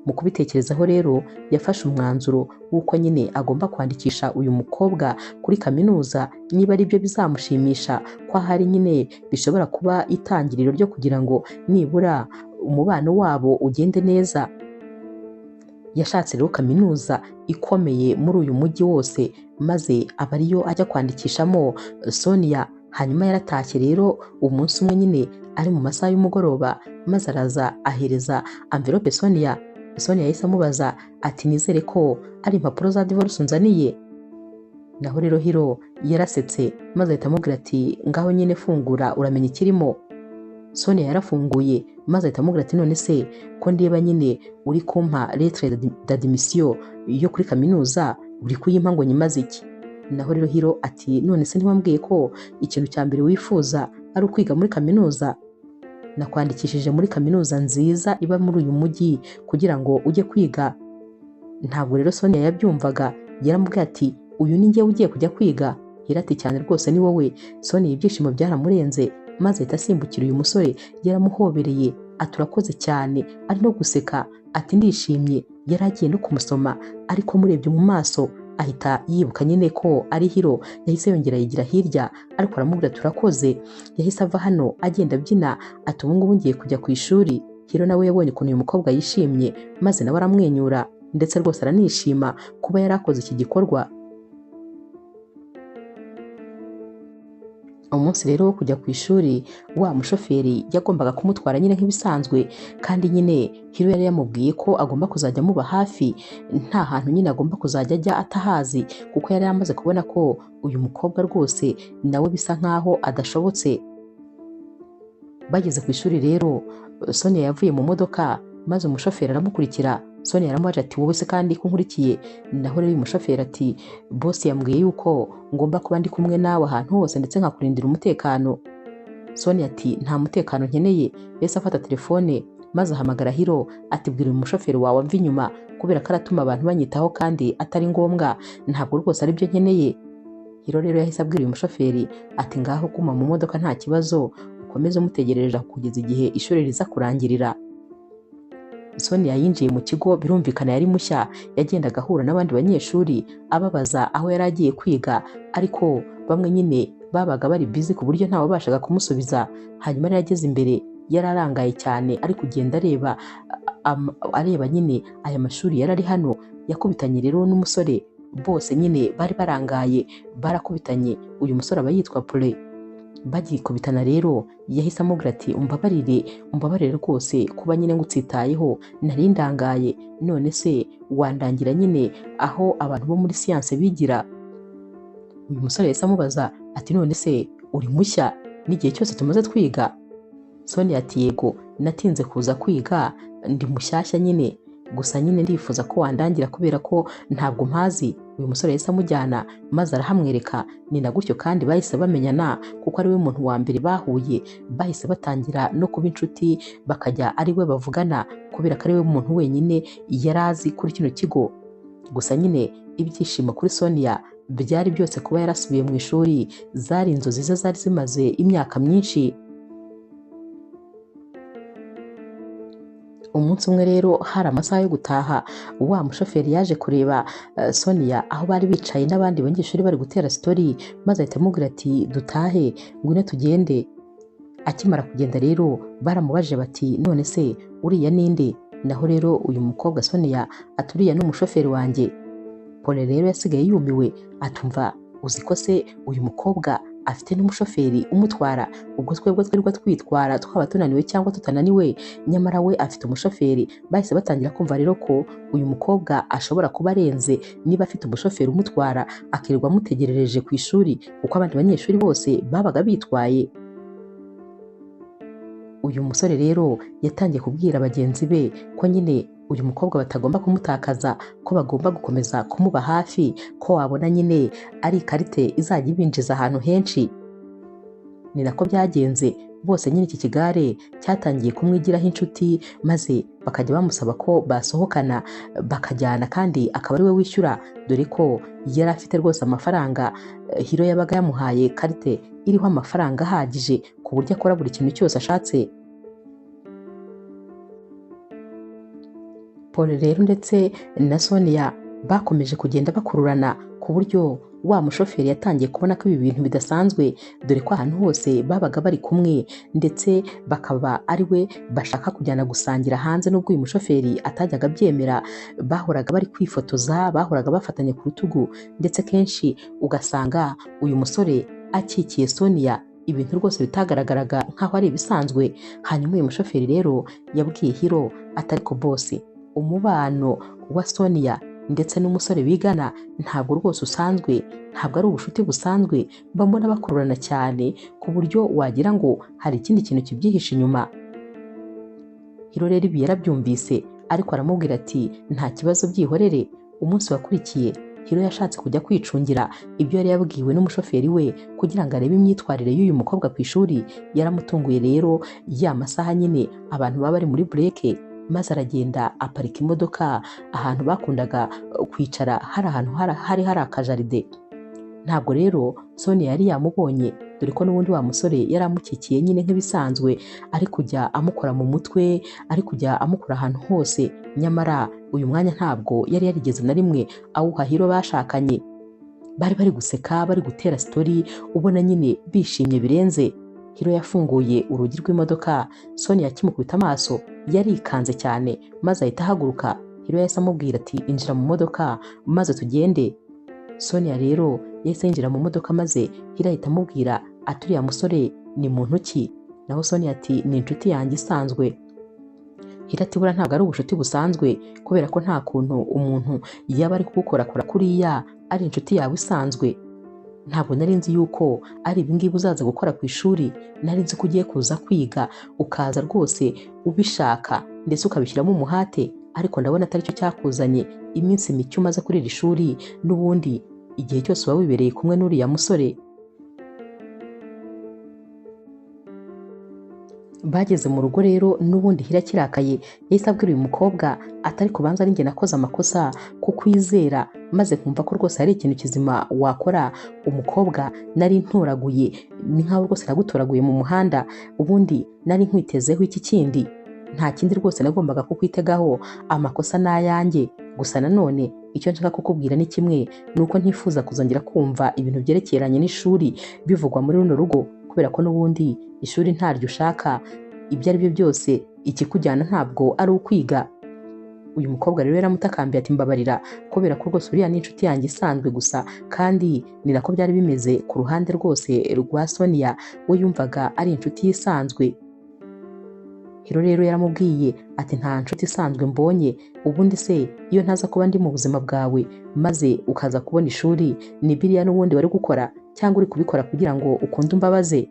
Mu kubitekerezaho rero yafashe umwanzuro w'uko nyine agomba kwandikisha uyu mukobwa kuri kaminuza, niba ari byo bizamushimisha, ko ahari nyine bishobora kuba itangiriro ryo kugira ngo nibura umubano wabo ugende neza. Yashatse rero kaminuza ikomeye muri uyu mujyi wose, maze aba ariyo ajya kwandikishamo Sonia. Hanyuma yaratashye rero umunsi umwe nyine ari mu masaha y'umugoroba, maze araza ahereza envelope Sonia. Sonia yahise amubaza ati nizere ko ari impapuro za divorce unzaniye. Naho rero Hiro yarasetse maze ahita amubwira ati ngaho nyine fungura uramenye ikirimo. Sonia yarafunguye maze ahita amubwira ati none se ko ndeba nyine uri kumpa lettre d'admission yo kuri kaminuza, uri kuyimpa ngo nyimaze iki? Naho rero Hiro ati none se ntiwambwiye ko ikintu cya mbere wifuza ari ukwiga muri kaminuza? Nakwandikishije muri kaminuza nziza iba muri uyu mujyi kugira ngo ujye kwiga. Ntabwo rero Sonia yabyumvaga, yaramubwiye ati uyu ni njyewe ugiye kujya kwiga? Hiro ati cyane rwose ni wowe. Sonia ibyishimo byaramurenze maze ahita asimbukira uyu musore, yaramuhobereye ati urakoze cyane, ari no guseka ati ndishimye. Yari agiye no kumusoma ariko murebye mu maso ahita yibuka nyine ko ari Hiro, yahise yongera yigira hirya ariko aramubwira turakoze. Yahise ava hano agenda abyina ati ubu ngubu ngiye kujya ku ishuri. Hiro nawe yabonye ukuntu uyu mukobwa yishimye maze nawe aramwenyura ndetse rwose aranishima kuba yari akoze iki gikorwa. Umunsi rero wo kujya ku ishuri, wa mushoferi yagombaga kumutwara nyine nk'ibisanzwe, kandi nyine Hiro yari yamubwiye ko agomba kuzajya amuba hafi, nta hantu nyine agomba kuzajya ajya atahazi, kuko yari yamaze kubona ko uyu mukobwa rwose nawe bisa nkaho adashobotse. Bageze ku ishuri rero Sonia yavuye mu modoka maze umushoferi aramukurikira. Sonia yaramubaje ati wowe se kandi ko nkurikiye? Naho rero uyu mushoferi ati boss yambwiye yuko ngomba kuba ndi kumwe nawe ahantu hose ndetse nkakurindira umutekano. Sonia ati nta mutekano nkeneye. Yahise afata telefone maze ahamagara Hiro ati bwira uyu mushoferi wawe amva inyuma kubera ko aratuma abantu banyitaho kandi atari ngombwa, ntabwo rwose ari byo nkeneye. Hiro rero yahise abwira uyu mushoferi ati ngaho guma mu modoka nta kibazo, ukomeze umutegereje kugeza igihe ishuri riza kurangirira. Sonia yinjiye mu kigo, birumvikana yari mushya, yagendaga ahura n'abandi banyeshuri ababaza aho yari agiye kwiga, ariko bamwe nyine babaga bari busy ku buryo ntawe babashaga kumusubiza. Hanyuma yari ageze imbere, yari arangaye cyane ari kugenda areba nyine aya mashuri yari ari hano. Yakubitanye rero n'umusore, bose nyine bari barangaye, barakubitanye. Uyu musore aba yitwa Pole. Bagikubitana rero yahise amubwira ati umbabarire rwose kuba nyine ngutsitayeho, nari ndangaye, none se wandangira nyine aho abantu bo muri siyanse bigira? Uyu musore yahise amubaza ati none se uri mushya n'igihe cyose tumaze twiga? Sonia ati yego, natinze kuza kwiga, ndi mushyashya nyine, gusa nyine ndifuza ko wandangira kubera ko ntabwo mpazi. Uyu musore yahise amujyana maze arahamwereka. Ni na gutyo kandi bahise bamenyana kuko ari we muntu wa mbere bahuye, bahise batangira no kuba inshuti, bakajya ari we bavugana kubera ko ari we muntu wenyine yari azi kuri kino kigo. Gusa nyine ibyishimo kuri Sonia byari byose kuba yarasubiye mu ishuri, zari inzozi ze zari zimaze imyaka myinshi. Umunsi umwe rero hari amasaha yo gutaha, wa mushoferi yaje kureba Sonia aho bari bicaye n'abandi banyeshuri bari gutera story, maze ahita amubwira ati dutahe ngwino tugende. Akimara kugenda rero baramubajije bati none se uriya ninde? Naho rero uyu mukobwa Sonia aturiya n'umushoferi wanjye. Pole rero yasigaye yumiwe atumva uzi ko se uyu mukobwa afite n'umushoferi umutwara, ubwo twebwe twirirwa twitwara twaba tunaniwe cyangwa tutananiwe, nyamara we afite umushoferi. Bahise batangira kumva rero ko uyu mukobwa ashobora kuba arenze niba afite umushoferi umutwara akirirwa amutegerereje ku ishuri, kuko abandi banyeshuri bose babaga bitwaye. Uyu musore rero yatangiye kubwira bagenzi be ko nyine uyu mukobwa batagomba kumutakaza, ko bagomba gukomeza kumuba hafi, ko wabona nyine ari ikarite izajya ibinjiza ahantu henshi. ni nako byagenze. Bose nyine iki kigare cyatangiye kumwigiraho inshuti, maze bakajya bamusaba ko basohokana bakajyana, kandi akaba ari we wishyura, dore ko yari afite rwose amafaranga. Hiro yabaga yamuhaye karite iriho amafaranga ahagije ku buryo akora buri kintu cyose ashatse. Paul rero ndetse na Sonia bakomeje kugenda bakururana ku buryo wa mushoferi yatangiye kubona ko ibi bintu bidasanzwe, dore ko ahantu hose babaga bari kumwe ndetse bakaba ari we bashaka kujyana gusangira hanze. N'ubwo uyu mushoferi atajyaga abyemera, bahoraga bari kwifotoza, bahoraga bafatanya ku rutugu, ndetse kenshi ugasanga uyu musore akikiye Sonia, ibintu rwose bitagaragaraga nk'aho ari ibisanzwe. Hanyuma uyu mushoferi rero yabwiye Hiro ati ariko bosi, umubano wa Sonia ndetse n'umusore bigana ntabwo rwose usanzwe, ntabwo ari ubushuti busanzwe, mba mbona bakururana cyane ku buryo wagira ngo hari ikindi kintu kibyihishe inyuma. Hiro rero ibi yarabyumvise, ariko aramubwira ati nta kibazo, byihorere. Umunsi wakurikiye Hiro yashatse kujya kwicungira ibyo yari yabwiwe n'umushoferi we kugira ngo arebe imyitwarire y'uyu mukobwa ku ishuri. Yaramutunguye rero ya masaha nyine abantu baba bari muri bureke, maze aragenda aparika imodoka ahantu bakundaga kwicara, hari ahantu hari akajaride. Ntabwo rero Sonia yari yamubonye, dore ko n'ubundi wa musore yari amukikiye nyine nk'ibisanzwe, ari kujya amukora mu mutwe, ari kujya amukora ahantu hose. Nyamara uyu mwanya ntabwo yari yarigeze na rimwe awuha Hiro bashakanye. Bari bari guseka, bari gutera sitori, ubona nyine bishimye birenze. Hiro yafunguye urugi rw'imodoka, Sonia akimukubita amaso yarikanze cyane, maze ahita ahaguruka. Hiro yahise amubwira ati injira mu modoka maze tugende. Sonia rero yahise yinjira mu modoka, maze Hiro ahita amubwira ati uriya musore ni muntu ki? Naho Sonia ati ni inshuti yanjye isanzwe. Hiro ati buriya ntabwo ari ubushuti busanzwe, kubera ko nta kuntu umuntu yaba ari kugukorakora kuriya ari inshuti yawe isanzwe. Ntabwo nari nzi yuko ari ibingibi uzaza gukora ku ishuri, nari nzi ko ugiye kuza kwiga, ukaza rwose ubishaka ndetse ukabishyiramo umuhate, ariko ndabona atari cyo cyakuzanye. Iminsi mike umaze kuri iri shuri, n'ubundi igihe cyose uba wibereye kumwe n'uriya musore. Bageze mu rugo rero, n'ubundi Hiro akirakaye yahise abwira uyu mukobwa atari kubanza ari njye nakoze amakosa kukwizera, maze kumva ko rwose hari ikintu kizima wakora. Umukobwa nari ntoraguye, ni nkaho rwose nagutoraguye mu muhanda, ubundi nari nkwitezeho iki kindi? Nta kindi rwose nagombaga kukwitegaho, amakosa ni ayanjye. Gusa nanone icyo nshaka kukubwira ni kimwe, ni uko ntifuza kuzongera kumva ibintu byerekeranye n'ishuri bivugwa muri runo rugo, kubera ko n'ubundi ishuri ntaryo ushaka. Ibyo ari byo byose ikikujyana ntabwo ari ukwiga. Uyu mukobwa rero yaramutakambiye ati mbabarira, kubera ko rwose uriya ni inshuti yanjye isanzwe gusa, kandi ni nako byari bimeze ku ruhande rwose rwa Sonia, we yumvaga ari inshuti isanzwe. Hiro rero yaramubwiye ati nta nshuti isanzwe mbonye, ubundi se iyo ntaza kuba ndi mu buzima bwawe maze ukaza kubona ishuri, ni biriya n'ubundi wari gukora, cyangwa uri kubikora kugira ngo ukunde umbabaze?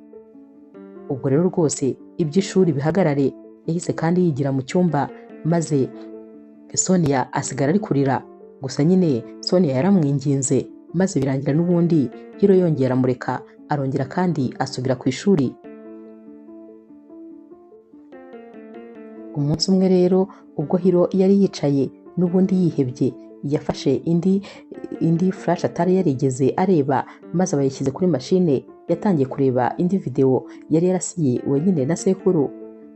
Ubwo rero rwose iby'ishuri bihagarare. Yahise kandi yigira mu cyumba, maze Sonia asigara ari kurira. Gusa nyine Sonia yaramwinginze, maze birangira n'ubundi Hiro yongera amureka, arongera kandi asubira ku ishuri. Umunsi umwe rero, ubwo Hiro yari yicaye n'ubundi yihebye, yafashe indi flash atari yarigeze areba, maze abayishyize kuri mashine. Yatangiye kureba indi video yari yarasiye wenyine na sekuru.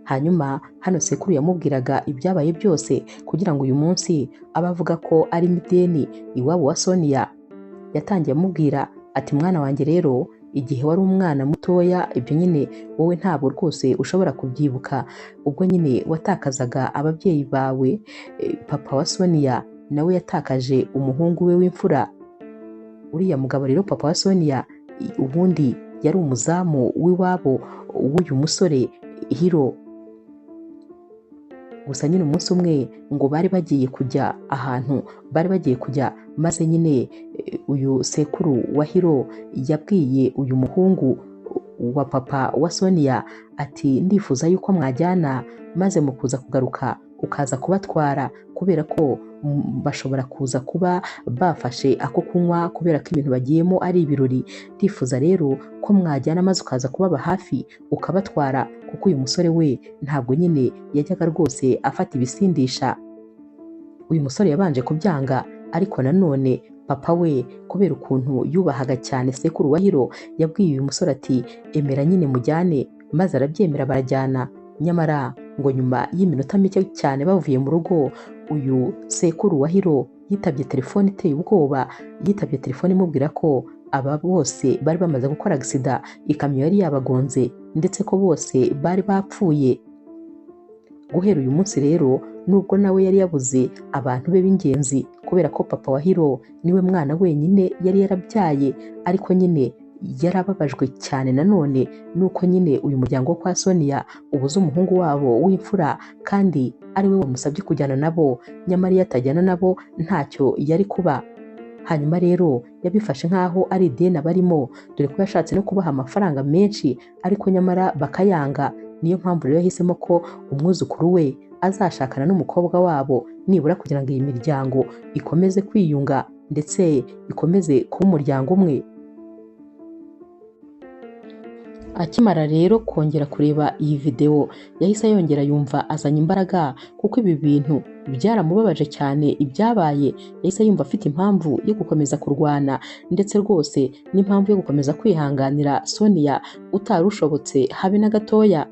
Hanyuma hano sekuru yamubwiraga ibyabaye byose kugira ngo uyu munsi abe avuga ko ari mideni iwabo wa Sonia. Yatangiye amubwira ati mwana wanjye rero, igihe wari umwana mutoya, ibyo nyine wowe ntabwo rwose ushobora kubyibuka. Ubwo nyine watakazaga ababyeyi bawe, papa wa Sonia nawe yatakaje umuhungu we w'imfura. Uriya mugabo rero papa wa Sonia ubundi yari umuzamu w'iwabo w'uyu musore Hiro. Gusa nyine umunsi umwe ngo bari bagiye kujya ahantu, maze nyine uyu sekuru wa Hiro yabwiye uyu muhungu wa papa wa Sonia ati ndifuza yuko mwajyana, maze mu kuza kugaruka ukaza kubatwara kubera ko bashobora kuza kuba bafashe ako kunywa kubera ko ibintu bagiyemo ari ibirori. Ndifuza rero ko mwajyana maze ukaza kubaba hafi ukabatwara kuko uyu musore we ntabwo nyine yajyaga rwose afata ibisindisha. Uyu musore yabanje kubyanga ariko nanone papa we kubera ukuntu yubahaga cyane sekuru wa Hiro yabwiye uyu musore ati emera nyine mujyane, maze arabyemera barajyana. Nyamara ngo nyuma y'iminota mike cyane bavuye mu rugo, uyu sekuru wa Hiro yitabye telefone iteye ubwoba, yitabye telefone imubwira ko aba bose bari bamaze gukora agisida, ikamyo yari yabagonze ndetse ko bose bari bapfuye. Guhera uyu munsi rero nubwo nawe yari yabuze abantu be b'ingenzi kubera ko papa wa Hiro niwe mwana wenyine yari yarabyaye, ariko nyine yarababajwe cyane nanone nuko nyine uyu muryango wo kwa Sonia ubuze umuhungu wabo w'imfura kandi ari we wamusabye kujyana nabo, nyamara iyo atajyana nabo ntacyo yari kuba. Hanyuma rero yabifashe nk'aho ari ideni barimo, dore ko yashatse no kubaha amafaranga menshi ariko nyamara bakayanga. Niyo mpamvu rero yahisemo ko umwuzukuru we azashakana n'umukobwa wabo nibura kugira ngo iyi miryango ikomeze kwiyunga ndetse ikomeze kuba umuryango umwe. Akimara rero kongera kureba iyi video yahise yongera yumva azanye imbaraga kuko ibi bintu byaramubabaje cyane ibyabaye. Yahise yumva afite impamvu yo gukomeza kurwana ndetse rwose n'impamvu yo gukomeza kwihanganira Sonia utarushobotse habe na gatoya.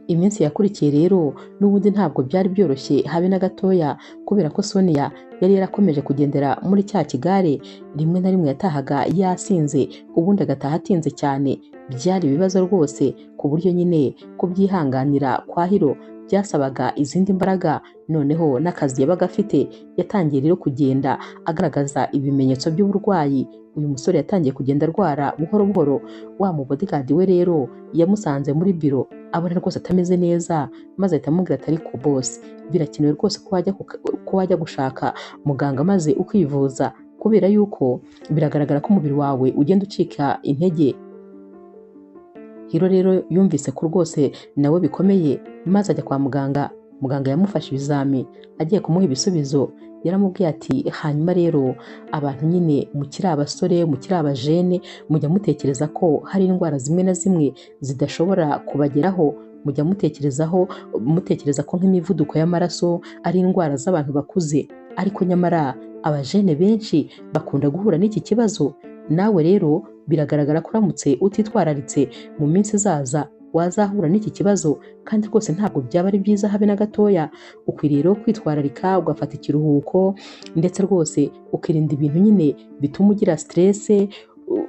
Iminsi yakurikiye rero n'ubundi ntabwo byari byoroshye habe na gatoya kubera ko Sonia yari yarakomeje kugendera muri cya kigare, rimwe na rimwe yatahaga yasinze ubundi agataha atinze cyane. Byari ibibazo rwose ku buryo nyine kubyihanganira kwa Hiro byasabaga izindi mbaraga. Noneho n'akazi yabaga afite yatangiye rero kugenda agaragaza ibimenyetso by'uburwayi. Uyu musore yatangiye kugenda arwara buhoro buhoro. Wa mu bodyguard we rero yamusanze muri biro abona rwose atameze neza, maze ahita amubwira ati ariko boss, birakenewe rwose ko wajya gushaka muganga maze ukivuza kubera yuko biragaragara ko umubiri wawe ugenda ucika intege. Hiro rero yumvise ko rwose nawe bikomeye maze ajya kwa muganga. Muganga yamufashe ibizami, agiye kumuha ibisubizo yaramubwiye ati hanyuma rero abantu nyine mukiri abasore mukiri abajene mujya mutekereza ko hari indwara zimwe na zimwe zidashobora kubageraho, mujya mutekereza ko nk'imivuduko y'amaraso ari indwara z'abantu bakuze, ariko nyamara abajene benshi bakunda guhura n'iki kibazo. Nawe rero biragaragara ko uramutse utitwararitse mu minsi izaza wazahura n'iki kibazo, kandi rwose ntabwo byaba ari byiza habe na gatoya. Ukwiriye rero kwitwararika ugafata ikiruhuko ndetse rwose ukirinda ibintu nyine bituma ugira stress,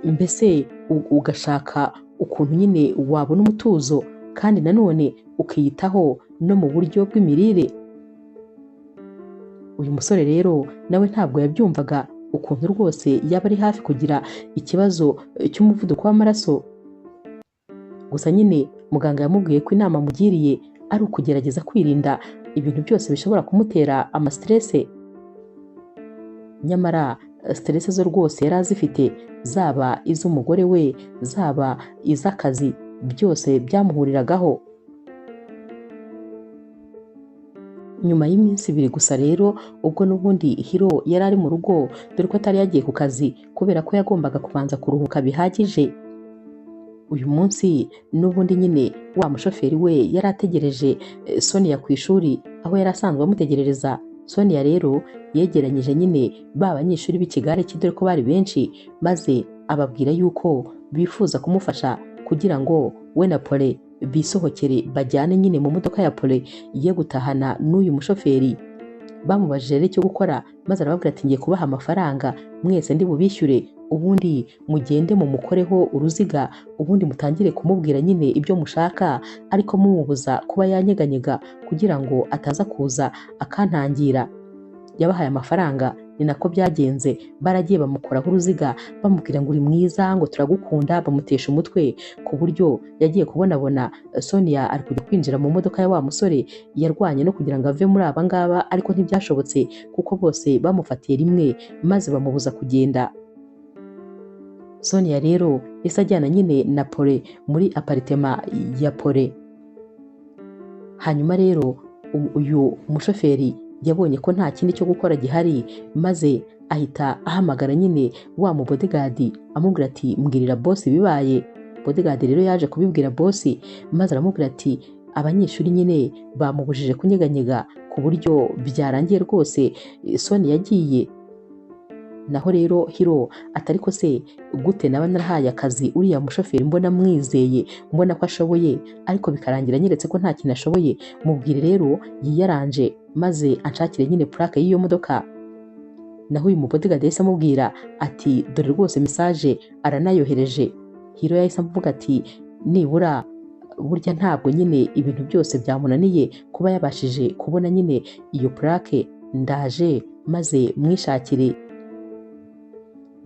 mbese ugashaka ukuntu nyine wabona umutuzo kandi nanone ukiyitaho no mu buryo bw'imirire. Uyu musore rero nawe ntabwo yabyumvaga ukuntu rwose yaba ari hafi kugira ikibazo cy'umuvuduko w'amaraso. Gusa nyine muganga yamubwiye ko inama amugiriye ari ukugerageza kwirinda ibintu byose bishobora kumutera amastress. Nyamara stress zo rwose yari azifite, zaba iz'umugore we zaba iz'akazi, byose byamuhuriragaho. Nyuma y'iminsi 2 gusa rero ubwo n'ubundi Hiro yari ari mu rugo, dore ko atari yagiye ku kazi kubera ko yagombaga kubanza kuruhuka bihagije. Uyu munsi n'ubundi nyine wa mushoferi we yari ategereje Sonia ku ishuri aho yari asanzwe amutegerereza. Sonia rero yegeranyije nyine ba banyeshuri b'ikigare cye dore ko bari benshi, maze ababwira yuko bifuza kumufasha kugira ngo we na Pole bisohokere bajyane nyine mu modoka ya Pole ye gutahana n'uyu mushoferi. Bamubajije rero icyo gukora, maze arababwira ati ngiye kubaha amafaranga mwese ndi bubishyure, ubundi mugende mumukoreho uruziga, ubundi mutangire kumubwira nyine ibyo mushaka ariko mumubuza kuba yanyeganyega kugira ngo ataza kuza akantangira. Yabahaye amafaranga, ni nako byagenze. Baragiye bamukoraho uruziga bamubwira ngo uri mwiza, ngo turagukunda, bamutesha umutwe ku buryo yagiye kubonabona Sonia ari kujya kwinjira mu modoka ya wa musore. Yarwanye no kugira ngo ave muri aba ngaba ariko ntibyashobotse kuko bose bamufatiye rimwe maze bamubuza kugenda. Sonia rero yahise ajyana nyine na Pole muri aparitema ya Pole. hanyuma rero uyu mushoferi yabonye ko nta kindi cyo gukora gihari, maze ahita ahamagara nyine wa mu bodyguard amubwira ati mbwirira boss ibibaye. Bodyguard rero yaje kubibwira boss, maze aramubwira ati abanyeshuri nyine bamubujije kunyeganyega ku buryo byarangiye rwose Soni yagiye. Naho rero Hiro atari ko se gute naba narahaye akazi uriya mushoferi mbona mwizeye, mbona ko ashoboye, ariko bikarangira nyeretse ko nta kintu ashoboye. Mubwire rero yiyaranje maze anshakire nyine plaque y'iyo modoka. Naho uyu mubodyguard yahise amubwira ati dore rwose message aranayohereje. Hiro yahise amuvuga ati nibura burya ntabwo nyine ibintu byose byamunaniye kuba yabashije kubona nyine iyo plaque, ndaje maze mwishakire.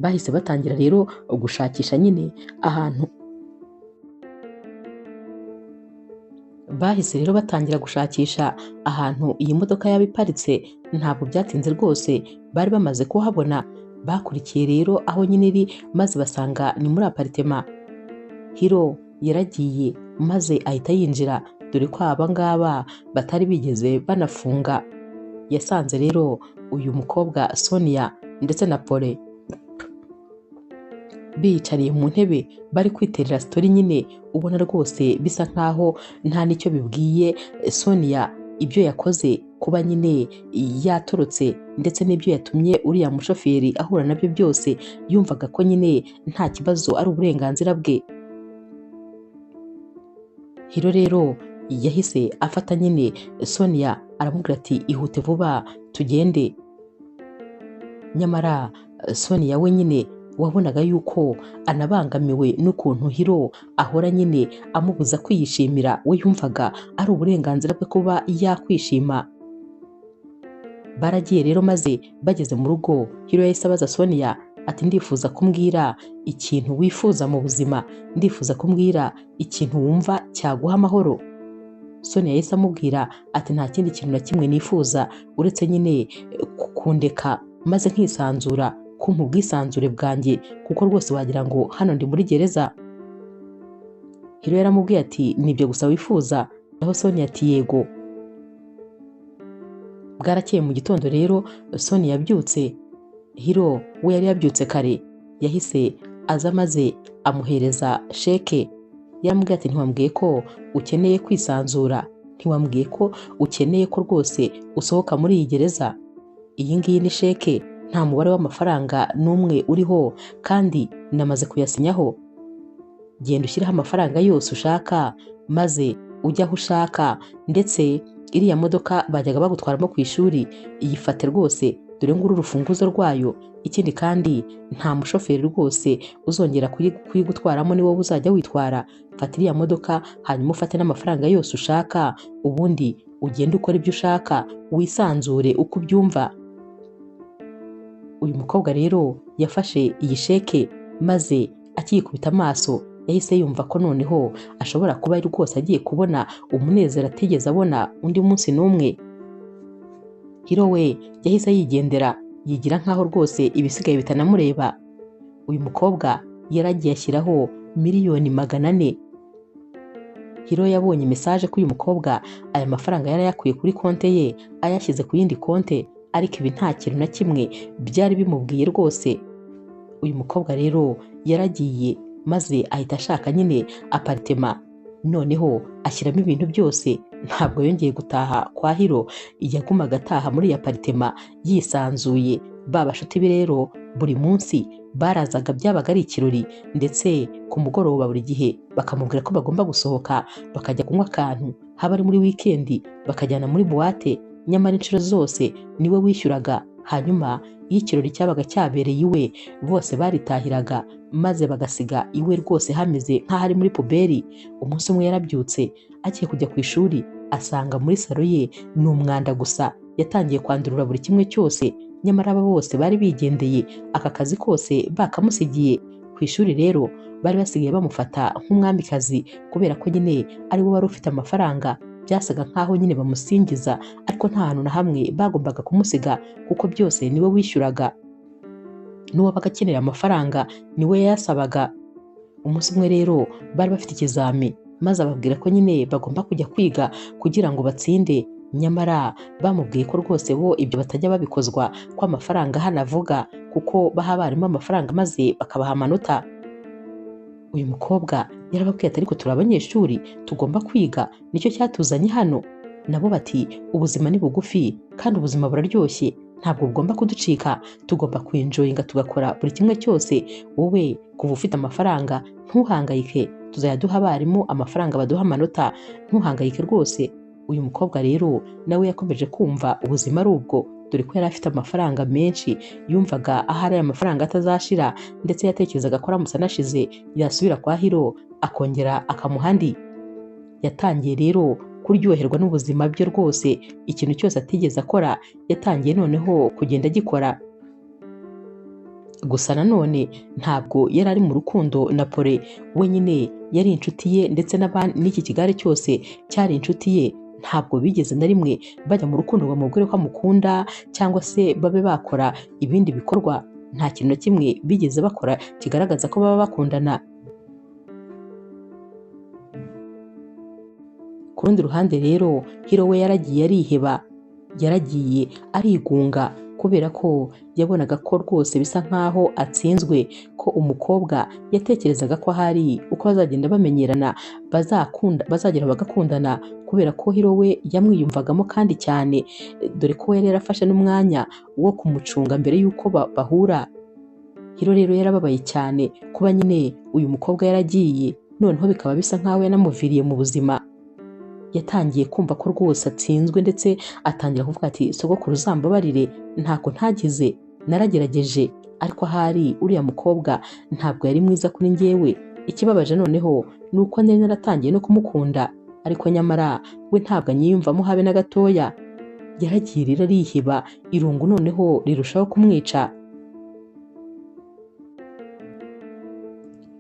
Bahise batangira rero gushakisha nyine ahantu iyi modoka yaba iparitse. Ntabwo byatinze rwose bari bamaze kuhabona. Bakurikiye rero aho nyine iri maze basanga ni muri aparitema. Hiro yaragiye maze ahita yinjira, dore ko aba ngaba batari bigeze banafunga. Yasanze rero uyu mukobwa Sonia ndetse na Pole biyicariye mu ntebe bari kwiterera story nyine, ubona rwose bisa nkaho nta nicyo bibwiye Sonia ibyo yakoze kuba nyine yatorotse, ndetse n'ibyo yatumye uriya mushoferi ahura nabyo byose. Yumvaga ko nyine nta kibazo ari uburenganzira bwe. Hiro rero yahise afata nyine Sonia aramubwira ati ihute vuba tugende. Nyamara Sonia we nyine wabonaga yuko anabangamiwe n'ukuntu Hiro ahora nyine amubuza kwiyishimira. We yumvaga ari uburenganzira bwe kuba yakwishima. Baragiye rero maze bageze mu rugo, Hiro yahise abaza Sonia ati ndifuza kumbwira ikintu wifuza mu buzima, ndifuza kumbwira ikintu wumva cyaguha amahoro. Sonia yahise amubwira ati nta kindi kintu na kimwe nifuza uretse nyine kundeka maze nkisanzura, kumpa ubwisanzure bwanjye, kuko rwose wagira ngo hano ndi muri gereza. Hiro yaramubwiye ati nibyo gusa wifuza? Naho Sonia ati yego. Bwarakeye mu gitondo rero Sonia yabyutse. Hiro we yari yabyutse kare, yahise aza maze amuhereza sheke. Yaramubwiye ati ntiwambwiye ko ukeneye kwisanzura? Ntiwambwiye ko ukeneye ko rwose usohoka muri iyi gereza? Iyi ngiyi ni sheke, nta mubare w'amafaranga n'umwe uriho, kandi namaze kuyasinyaho. Genda ushyireho amafaranga yose ushaka maze ujya aho ushaka, ndetse iriya modoka bajyaga bagutwaramo ku ishuri iyifate rwose, dore nguru urufunguzo rwayo. Ikindi kandi nta mushoferi rwose uzongera kuyigutwaramo, ni wowe uzajya witwara. Fata iriya modoka hanyuma ufate n'amafaranga yose ushaka, ubundi ugende ukora ibyo ushaka, wisanzure uko ubyumva. Uyu mukobwa rero yafashe iyi sheke maze akiyikubita amaso yahise yumva ko noneho ashobora kuba ari rwose agiye kubona umunezero atigeze abona undi munsi n'umwe. Hiro we yahise yigendera, yigira nkaho rwose ibisigaye bitanamureba. Uyu mukobwa yaragiye ashyiraho miliyoni 400. Hiro yabonye message ko uyu mukobwa aya mafaranga yarayakuye kuri konte ye ayashyize ku yindi konte, ariko ibi nta kintu na kimwe byari bimubwiye rwose. Uyu mukobwa rero yaragiye maze ahita ashaka nyine aparitema, noneho ashyiramo ibintu byose. Ntabwo yongeye gutaha kwa Hiro, yagumaga ataha muri iyi aparitema yisanzuye. Ba bashuti be rero buri munsi barazaga, byabaga ari ikirori, ndetse ku mugoroba buri gihe bakamubwira ko bagomba gusohoka bakajya kunywa akantu, haba ari muri wikendi bakajyana muri buwate. Nyamara inshuro zose niwe wishyuraga. Hanyuma iyo ikirori cyabaga cyabereye iwe, bose baritahiraga maze bagasiga iwe rwose hameze nk'ahari muri puberi. Umunsi umwe yarabyutse agiye kujya ku ishuri, asanga muri salo ye ni umwanda gusa. Yatangiye kwandurura buri kimwe cyose, nyamara aba bose bari bigendeye, aka kazi kose bakamusigiye. Ku ishuri rero bari basigaye bamufata nk'umwamikazi, kubera ko nyine ari we wari ufite amafaranga. Byasaga nkaho nyine bamusingiza, ariko nta hantu na hamwe bagombaga kumusiga, kuko byose niwe wishyuraga. N'uwabaga akeneye amafaranga niwe yayasabaga. Umunsi umwe rero bari bafite ikizami, maze ababwira ko nyine bagomba kujya kwiga kugira ngo batsinde, nyamara bamubwiye ko rwose bo ibyo batajya babikozwa, ko amafaranga hano avuga, kuko baha abarimu amafaranga maze bakabaha amanota. Uyu mukobwa yarababwiye ati ariko turi abanyeshuri tugomba kwiga, nicyo cyatuzanye hano. Nabo bati ubuzima ni bugufi kandi ubuzima buraryoshye, ntabwo bugomba kuducika, tugomba kwinjoyinga tugakora buri kimwe cyose. Wowe kuva ufite amafaranga ntuhangayike, tuzajya duha abarimu amafaranga baduha amanota, ntuhangayike rwose. Uyu mukobwa rero nawe yakomeje kumva ubuzima ari ubwo, dore ko yari afite amafaranga menshi, yumvaga ahari aya mafaranga atazashira, ndetse yatekerezaga ko aramutse anashize yasubira kwa Hiro akongera akamuha andi. Yatangiye rero kuryoherwa n'ubuzima bwe rwose, ikintu cyose atigeze akora yatangiye noneho kugenda agikora. Gusa nanone ntabwo yari ari mu rukundo na Pole, we nyine yari inshuti ye, ndetse n'iki kigare cyose cyari inshuti ye. Ntabwo bigeze na rimwe bajya mu rukundo ngo bamubwire ko amukunda cyangwa se babe bakora ibindi bikorwa. Nta kintu na kimwe bigeze bakora kigaragaza ko baba bakundana. Ku rundi ruhande rero Hiro we yaragiye ariheba, yaragiye arigunga, kubera ko yabonaga ko rwose bisa nkaho atsinzwe, ko umukobwa yatekerezaga ko ahari uko bazagenda bamenyerana bazagera bagakundana, kubera ko Hiro we yamwiyumvagamo kandi cyane, dore ko yari yarafashe n'umwanya wo kumucunga mbere y'uko bahura. Hiro rero yarababaye cyane kuba nyine uyu mukobwa yaragiye, noneho bikaba bisa nkaho yanamuviriye mu buzima. Yatangiye kumva ko rwose atsinzwe, ndetse atangira kuvuga ati sogokuru uzambabarire, ntako ntagize, naragerageje, ariko ahari uriya mukobwa ntabwo yari mwiza kuri njyewe. Ikibabaje noneho ni uko nari naratangiye no kumukunda, ariko nyamara we ntabwo anyiyumvamo habe na gatoya. Yaragiye rero ariheba, irungu noneho rirushaho kumwica.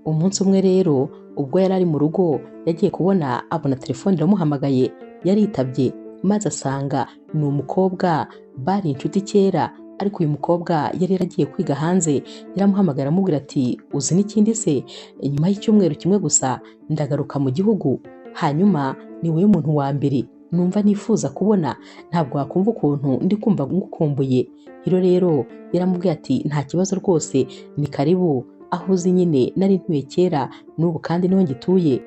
Umunsi umwe rero ubwo yari ari mu rugo, yagiye kubona abona telefone iramuhamagaye, yaritabye, maze asanga ni umukobwa bari inshuti kera, ariko uyu mukobwa yari yaragiye kwiga hanze. Yaramuhamagara amubwira ati uzi n'ikindi se, nyuma y'icyumweru kimwe gusa ndagaruka mu gihugu, hanyuma ni wowe muntu wa mbere numva nifuza kubona, ntabwo wakumva ukuntu ndi kumva ngukumbuye. Hiro rero yaramubwiye ati nta kibazo rwose, ni karibu aho uzi nyine nari ntuye kera, n'ubu kandi niho ngituye.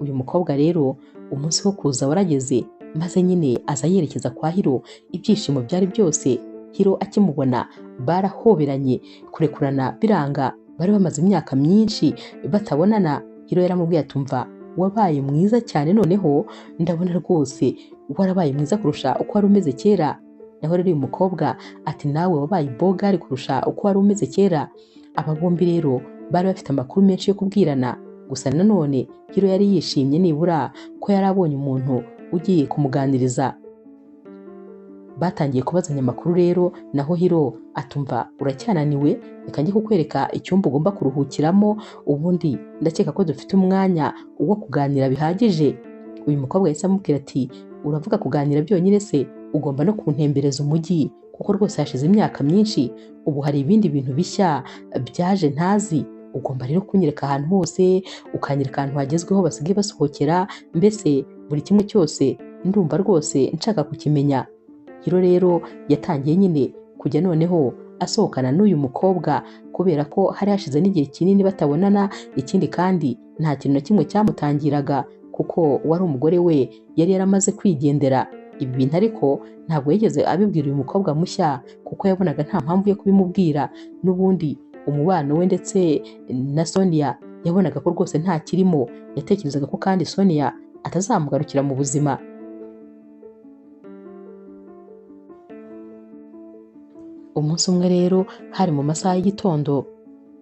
Uyu mukobwa rero umunsi wo kuza warageze, maze nyine aza yerekeza kwa Hiro. Ibyishimo byari byose, Hiro akimubona barahoberanye, kurekurana biranga, bari bamaze imyaka myinshi batabonana. Hiro yaramubwiye ati umva, wabaye mwiza cyane, noneho ndabona rwose warabaye mwiza kurusha uko wari umeze kera. Naho rero uyu mukobwa ati nawe wabaye bogari kurusha uko wari umeze kera. Aba bombi rero bari bafite amakuru menshi yo kubwirana, gusa nanone Hiro yari yishimye nibura ko yari abonye umuntu ugiye kumuganiriza. Batangiye kubazanya amakuru rero, naho Hiro atumva uracyananiwe, reka njye kukwereka icyumba ugomba kuruhukiramo, ubundi ndakeka ko dufite umwanya wo kuganira bihagije. Uyu mukobwa yahise amubwira ati uravuga kuganira byonyine se, ugomba no kuntembereza umujyi, kuko rwose hashize imyaka myinshi, ubu hari ibindi bintu bishya byaje ntazi. Ugomba rero kunyereka ahantu hose, ukanyereka ahantu hagezweho basigaye basohokera, mbese buri kimwe cyose ndumva rwose nshaka kukimenya. Hiro rero yatangiye nyine kujya noneho asohokana n'uyu mukobwa, kubera ko hari hashize n'igihe kinini batabonana. Ikindi kandi nta kintu na kimwe cyamutangiraga, kuko wari umugore we yari yaramaze kwigendera. Ibi bintu ariko ntabwo yigeze abibwira uyu mukobwa mushya, kuko yabonaga nta mpamvu yo kubimubwira. N'ubundi umubano we ndetse na Sonia yabonaga ko rwose nta kirimo, yatekerezaga ko kandi Sonia atazamugarukira mu buzima. Umunsi umwe rero hari mu masaha y'igitondo,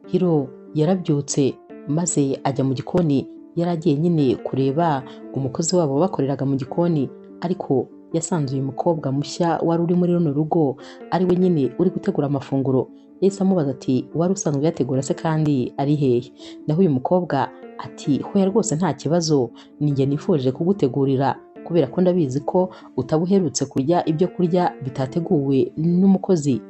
Hiro yarabyutse maze ajya mu gikoni. Yari agiye nyine kureba umukozi wabo bakoreraga mu gikoni, ariko yasanze uyu mukobwa mushya wari uri muri runo rugo ari we nyine uri gutegura amafunguro. Yahise amubaza ati wari usanzwe uyategura se kandi ari hehe? Naho uyu mukobwa ati hoya rwose nta kibazo, ni njye nifuje kugutegurira, kubera ko ndabizi ko utaba uherutse kurya ibyo kurya bitateguwe n'umukozi.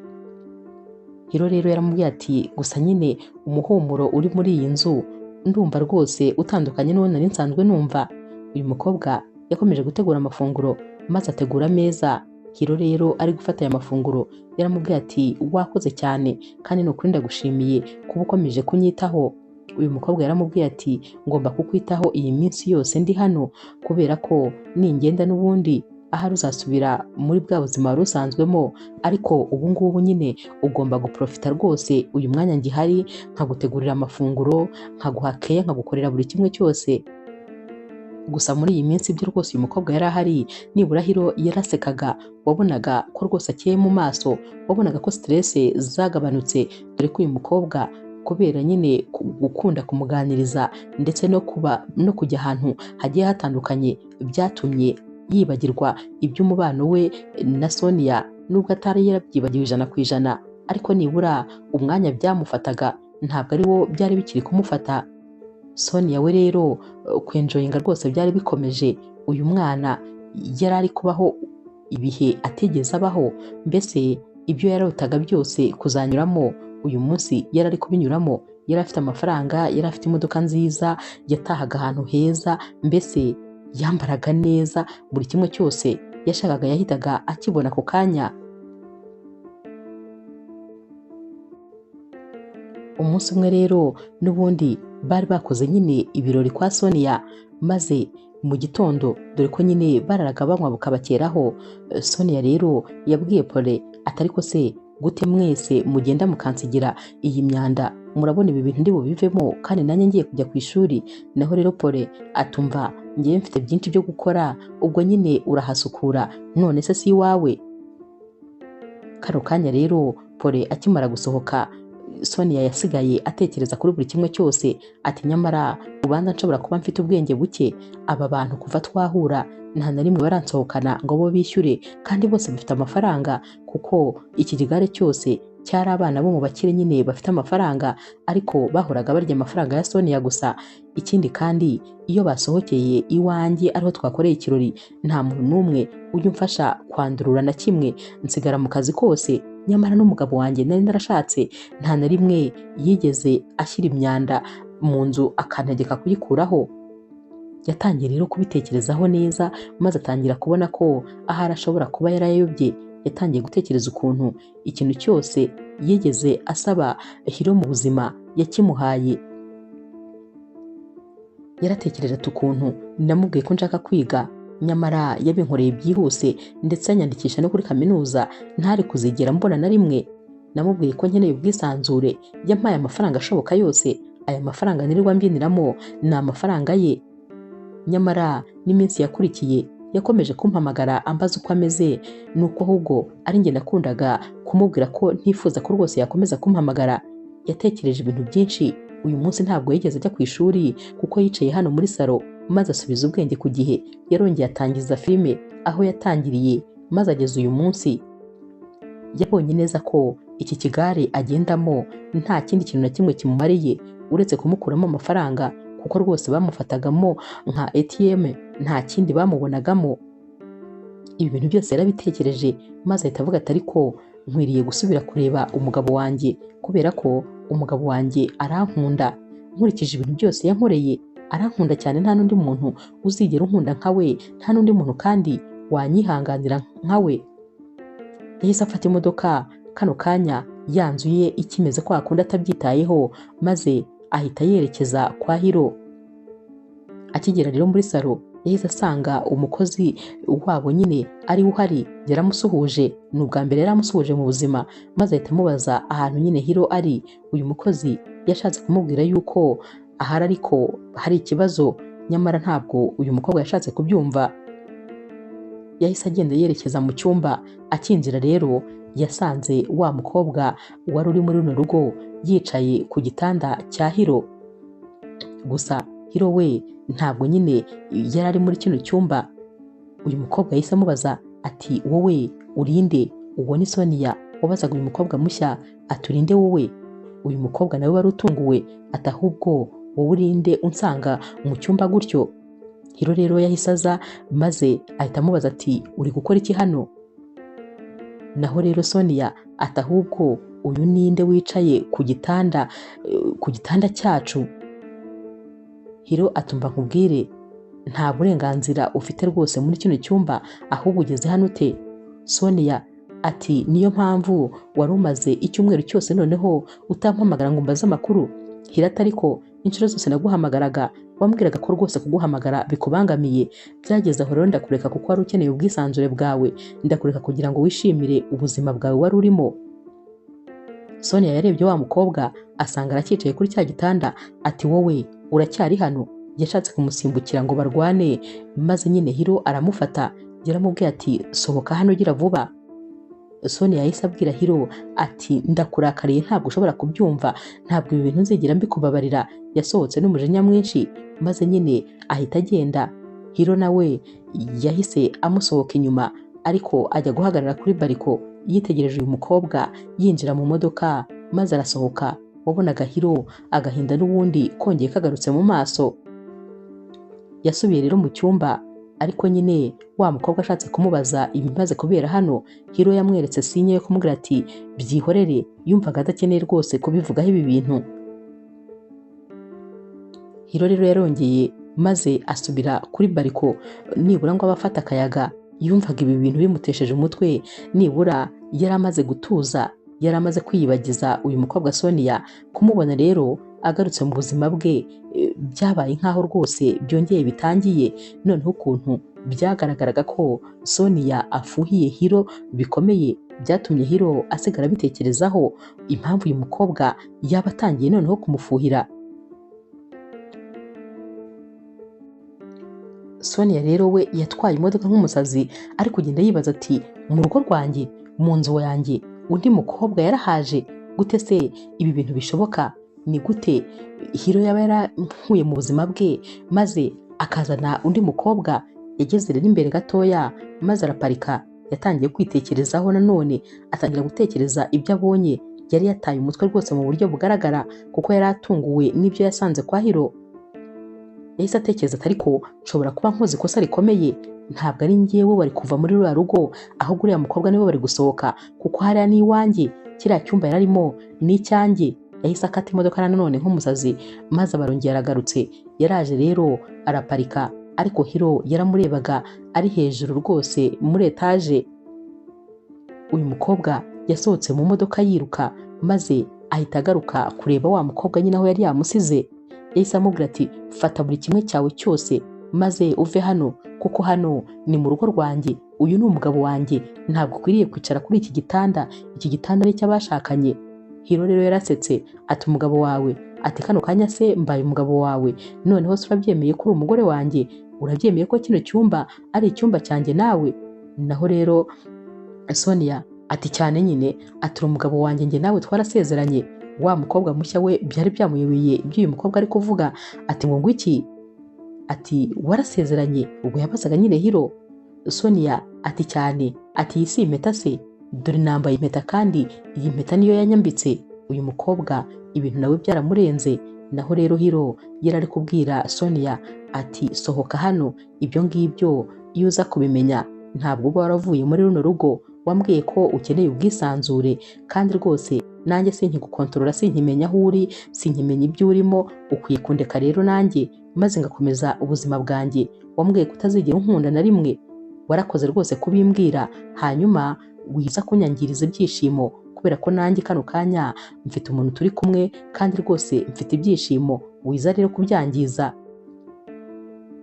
Hiro rero yaramubwiye ati gusa nyine umuhumuro uri muri iyi nzu ndumva rwose utandukanye n'uwo nari nsanzwe numva. uyu mukobwa yakomeje gutegura amafunguro maze ategura ameza. Hiro rero ari gufata aya mafunguro yaramubwiye ati wakoze cyane kandi ni ukuri ndagushimiye kuba ukomeje kunyitaho. Uyu mukobwa yaramubwiye ati ngomba kukwitaho iyi minsi yose ndi hano kubera ko ningenda n'ubundi ahari uzasubira muri bwa buzima wari usanzwemo, ariko ubu ngubu nyine ugomba guprofita rwose uyu mwanya ngihari nkagutegurira amafunguro, nkaguha keya, nkagukorera buri kimwe cyose. Gusa muri iyi minsi ibyo rwose uyu mukobwa yari ahari, nibura Hiro yarasekaga, wabonaga ko rwose akeye mu maso, wabonaga ko stress zagabanutse, dore ko uyu mukobwa kubera nyine gukunda kumuganiriza ndetse no kujya ahantu hagiye hatandukanye byatumye yibagirwa iby'umubano we na Sonia, nubwo atari yarabyibagiwe 100%, ariko nibura umwanya byamufataga ntabwo ari wo byari bikiri kumufata. Sonia we rero kwenjoyinga rwose byari bikomeje. Uyu mwana yari ari kubaho ibihe atigeze abaho, mbese ibyo yarotaga byose kuzanyuramo uyu munsi yari ari kubinyuramo. Yari afite amafaranga, yari afite imodoka nziza, yatahaga ahantu heza, mbese yambaraga neza, buri kimwe cyose yashakaga yahitaga akibona ako kanya. Umunsi umwe rero n'ubundi bari bakoze nyine ibirori kwa Sonia, maze mu gitondo dore ko nyine bararaga banywa bukabakeraho, Sonia rero yabwiye Pole atari ko se gute mwese mugenda mukansigira iyi myanda, murabona ibi bintu ndi bubivemo kandi nanjye ngiye kujya ku ishuri. Naho rero Pole atumva ngiye mfite byinshi byo gukora, ubwo nyine urahasukura, none se si iwawe. Kano kanya rero Pole akimara gusohoka, Sonia yasigaye atekereza kuri buri kimwe cyose, ati nyamara ubanza nshobora kuba mfite ubwenge buke, aba bantu kuva twahura nta na rimwe baransohokana ngo bo bishyure, kandi bose bafite amafaranga, kuko iki gigare cyose cyari abana bo mu bakire nyine bafite amafaranga, ariko bahoraga barya amafaranga ya Sonia gusa. Ikindi kandi iyo basohokeye iwanjye ariho twakoreye ikirori, nta muntu n'umwe ujya umfasha kwandurura na kimwe, nsigara mu kazi kose. Nyamara n'umugabo wanjye nari narashatse nta na rimwe yigeze ashyira imyanda mu nzu akantegeka kuyikuraho. Yatangiye rero kubitekerezaho neza, maze atangira kubona ko ahari ashobora kuba yarayobye. Yatangiye gutekereza ukuntu ikintu cyose yigeze asaba Hiro mu buzima yakimuhaye. Yaratekereje ati ukuntu namubwiye ko nshaka kwiga, nyamara yabinkoreye byihuse ndetse anyandikisha no kuri kaminuza, ntari kuzigera mbona na rimwe. Namubwiye ko nkeneye ubwisanzure, yampaye amafaranga ashoboka yose, aya mafaranga nirirwa mbyiniramo ni amafaranga ye. Nyamara n'iminsi yakurikiye yakomeje kumpamagara ambaza uko ameze, nuko ahubwo ari njye nakundaga kumubwira ko ntifuza ko rwose yakomeza kumpamagara. Yatekereje ibintu byinshi. Uyu munsi ntabwo yigeze ajya ku ishuri kuko yicaye hano muri salo, maze asubiza ubwenge ku gihe. Yarongeye atangiza filime aho yatangiriye, maze ageze uyu munsi. Yabonye neza ko iki kigare agendamo nta kindi kintu na kimwe kimumariye uretse kumukuramo amafaranga, kuko rwose bamufatagamo nka ATM, nta kindi bamubonagamo. Ibi bintu byose yarabitekereje, maze ahita avuga ati ariko nkwiriye gusubira kureba umugabo wanjye, kubera ko umugabo wanjye arankunda. Nkurikije ibintu byose yankoreye, arankunda cyane, nta n'undi muntu uzigera unkunda nka we, nta n'undi muntu kandi wanyihanganira nka we. Yahise afata imodoka kano kanya yanzuye ikimeze kwa kundi atabyitayeho, maze ahita yerekeza kwa Hiro. Akigera rero muri salo, yahise asanga umukozi wabo nyine ari uhari. Yaramusuhuje, ni ubwa mbere yaramusuhuje mu buzima, maze ahita amubaza ahantu nyine Hiro ari. Uyu mukozi yashatse kumubwira yuko ahari ariko hari ikibazo, nyamara ntabwo uyu mukobwa yashatse kubyumva. Yahise agenda yerekeza mu cyumba. Akinjira rero yasanze wa mukobwa wari uri muri runo rugo yicaye ku gitanda cya Hiro. Gusa Hiro we ntabwo nyine yari ari muri kino cyumba. Uyu mukobwa yahise amubaza ati wowe urinde? Uwo ni Sonia wabazaga uyu mukobwa mushya, aturinde wowe? Uyu mukobwa nawe wari utunguwe, ati ahubwo wowe urinde unsanga mu cyumba gutyo? Hiro rero yahise aza, maze ahita amubaza ati uri gukora iki hano? Naho rero Sonia ati ahubwo uyu ninde wicaye ku gitanda cyacu? Hiro atumva nkubwire, nta burenganzira ufite rwose muri kino cyumba, ahubwo ugeze hano ute? Sonia ati niyo mpamvu wari umaze icyumweru cyose noneho utampamagara ngo mbaze amakuru? Hirata ariko inshuro zose naguhamagaraga wambwiraga ko rwose kuguhamagara bikubangamiye. Byageze aho rero ndakureka kuko wari ukeneye ubwisanzure bwawe, ndakureka kugira ngo wishimire ubuzima bwawe wari urimo. Sonia yarebye wa mukobwa asanga aracyicaye kuri cya gitanda, ati wowe uracyari hano? Yashatse kumusimbukira ngo barwane, maze nyine Hiro aramufata yaramubwiye ati sohoka hano gira vuba. Sonia yahise abwira Hiro ati ndakurakariye, ntabwo ushobora kubyumva, ntabwo ibi bintu nzigera mbikubabarira. Yasohotse n'umujinya mwinshi maze nyine ahita agenda. Hiro nawe yahise amusohoka inyuma, ariko ajya guhagarara kuri bariko yitegereje uyu mukobwa yinjira mu modoka maze arasohoka. Wabonaga Hiro agahinda n'ubundi kongeye kagarutse mu maso. Yasubiye rero mu cyumba, ariko nyine wa mukobwa ashatse kumubaza ibimaze kubera hano, Hiro yamweretse sinye yo kumubwira ati byihorere, yumvaga adakeneye rwose kubivugaho ibi bintu. Hiro rero yarongeye maze asubira kuri bariko, nibura ngo abafata akayaga. Yumvaga ibi bintu bimutesheje umutwe, nibura yari amaze gutuza, yari amaze kwiyibagiza uyu mukobwa Sonia. Kumubona rero agarutse mu buzima bwe byabaye nkaho rwose byongeye bitangiye. Noneho ukuntu byagaragaraga ko Sonia afuhiye Hiro bikomeye, byatumye Hiro asigara abitekerezaho impamvu uyu mukobwa yaba atangiye noneho kumufuhira. Sonia rero we yatwaye imodoka nk'umusazi, ari kugenda yibaza ati mu rugo rwanjye, mu nzu yanjye, undi mukobwa yarahaje gute? Se ibi bintu bishoboka? Ni gute Hiro yaba yarankuye mu buzima bwe maze akazana undi mukobwa? Yageze rero imbere gatoya maze araparika, yatangiye kwitekerezaho nanone, atangira gutekereza ibyo abonye. Yari yataye umutwe rwose mu buryo bugaragara kuko yari atunguwe n'ibyo yasanze kwa Hiro. Yahise atekereza ati ariko nshobora kuba nkoze ikosa rikomeye, ntabwo ari njyewe wari kuva muri ruriya rugo, ahubwo uriya mukobwa niwe bari gusohoka, kuko hariya ni iwanjye, kiriya cyumba yararimo ni icyanjye. Yahise akata imodoka nanone nk'umusazi maze abarongera aragarutse. Yaraje rero araparika, ariko Hiro yaramurebaga ari hejuru rwose muri etaje. Uyu mukobwa yasohotse mu modoka yiruka maze ahita agaruka kureba wa mukobwa nyine aho yari yamusize. Yahise amubwira ati fata buri kimwe cyawe cyose maze uve hano, kuko hano ni mu rugo rwanjye, uyu ni umugabo wanjye, ntabwo ukwiriye kwicara kuri iki gitanda, iki gitanda ari icy'abashakanye. Hiro rero yarasetse ati umugabo wawe? Ati kano kanya se mbaye umugabo wawe? Noneho se urabyemeye ko uri umugore wanjye? Urabyemeye ko kino cyumba ari icyumba cyanjye nawe? Naho rero Sonia ati cyane nyine, ati uri umugabo wanjye, njye nawe twarasezeranye. Wa mukobwa mushya we byari byamuyobeye ibyo uyu mukobwa ari kuvuga, ati ngo ngwiki? Ati warasezeranye? Ubwo yabazaga nyine Hiro. Sonia ati cyane, ati iyi si impeta se? Dore nambaye impeta kandi iyi mpeta niyo yanyambitse. Uyu mukobwa ibintu nawe byaramurenze. Naho rero Hiro yari ari kubwira Sonia ati sohoka hano, ibyo ngibyo iyo uza kubimenya ntabwo uba waravuye muri runo rugo. Wambwiye ko ukeneye ubwisanzure, kandi rwose nanjye sinkigukontorora, sinkimenya aho uri, sinkimenya ibyo urimo. Ukwiye kundeka rero nanjye maze ngakomeza ubuzima bwanjye. Wambwiye ko utazigera unkunda na rimwe. Warakoze rwose kubimbwira, hanyuma wiza kunyangiriza ibyishimo, kubera ko nanjye kano kanya mfite umuntu turi kumwe kandi rwose mfite ibyishimo. Wiza rero kubyangiza.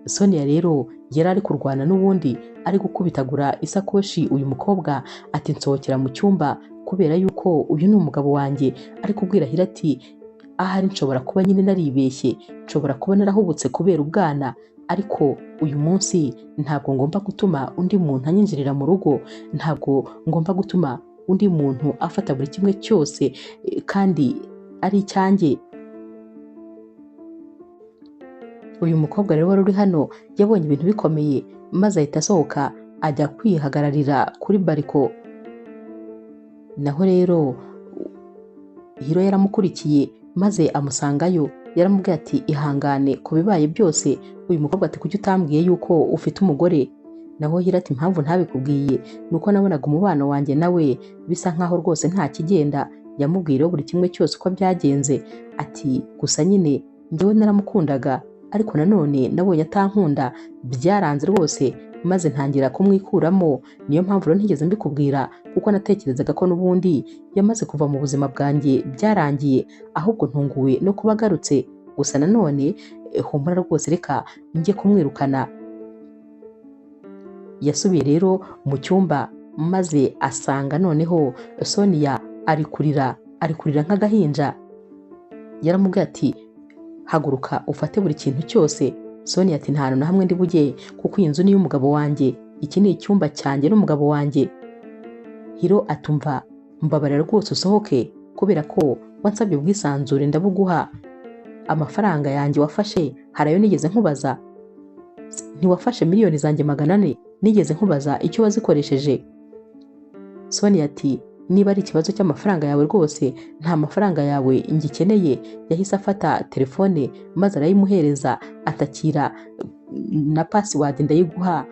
Sonia rero yari ari kurwana n'ubundi, ari gukubitagura isakoshi uyu mukobwa. Ati nsohokera mu cyumba kubera yuko uyu ni umugabo wanjye. Ari kubwira Hiro ati ahari nshobora kuba nyine naribeshye, nshobora kuba narahubutse kubera ubwana, ariko uyu munsi ntabwo ngomba gutuma undi muntu anyinjirira mu rugo, ntabwo ngomba gutuma undi muntu afata buri kimwe cyose kandi ari icyanjye. Uyu mukobwa rero wari uri hano yabonye ibintu bikomeye maze ahita asohoka ajya kwihagararira kuri bariko. Naho rero Hiro yaramukurikiye maze amusangayo. Yaramubwiye ati ihangane ku bibaye byose. Uyu mukobwa ati kuki utambwiye yuko ufite umugore? Naho Hiro ati impamvu ntabikubwiye nuko nabonaga umubano wanjye nawe bisa nkaho rwose nta kigenda. Yamubwiriyeho buri kimwe cyose uko byagenze. Ati gusa nyine njyewe naramukundaga, ariko nanone nabonye atankunda, byaranze rwose maze ntangira kumwikuramo. Niyo mpamvu rero ntigeze mbikubwira, kuko natekerezaga ko n'ubundi yamaze kuva mu buzima bwanjye byarangiye, ahubwo ntunguwe no kuba agarutse. Gusa nanone humura rwose, reka njye kumwirukana. Yasubiye rero mu cyumba maze asanga noneho Sonia ari kurira nk'agahinja. Yaramubwiye ati haguruka ufate buri kintu cyose. Sonia ati nta hantu na hamwe ndi bujye, kuko iyi nzu ni iy'umugabo wanjye, iki ni icyumba cyanjye n'umugabo wanjye. Hiro atumva mbabarira rwose usohoke, kubera ko wansabye ubwisanzure ndabuguha. Amafaranga yanjye wafashe hari ayo nigeze nkubaza? Ntiwafashe miliyoni zanjye 400? Nigeze nkubaza icyo wazikoresheje? Sonia ati niba ari ikibazo cy'amafaranga yawe rwose nta mafaranga yawe ngikeneye. Yahise afata telefone maze arayimuhereza, atakira na password ndayiguha,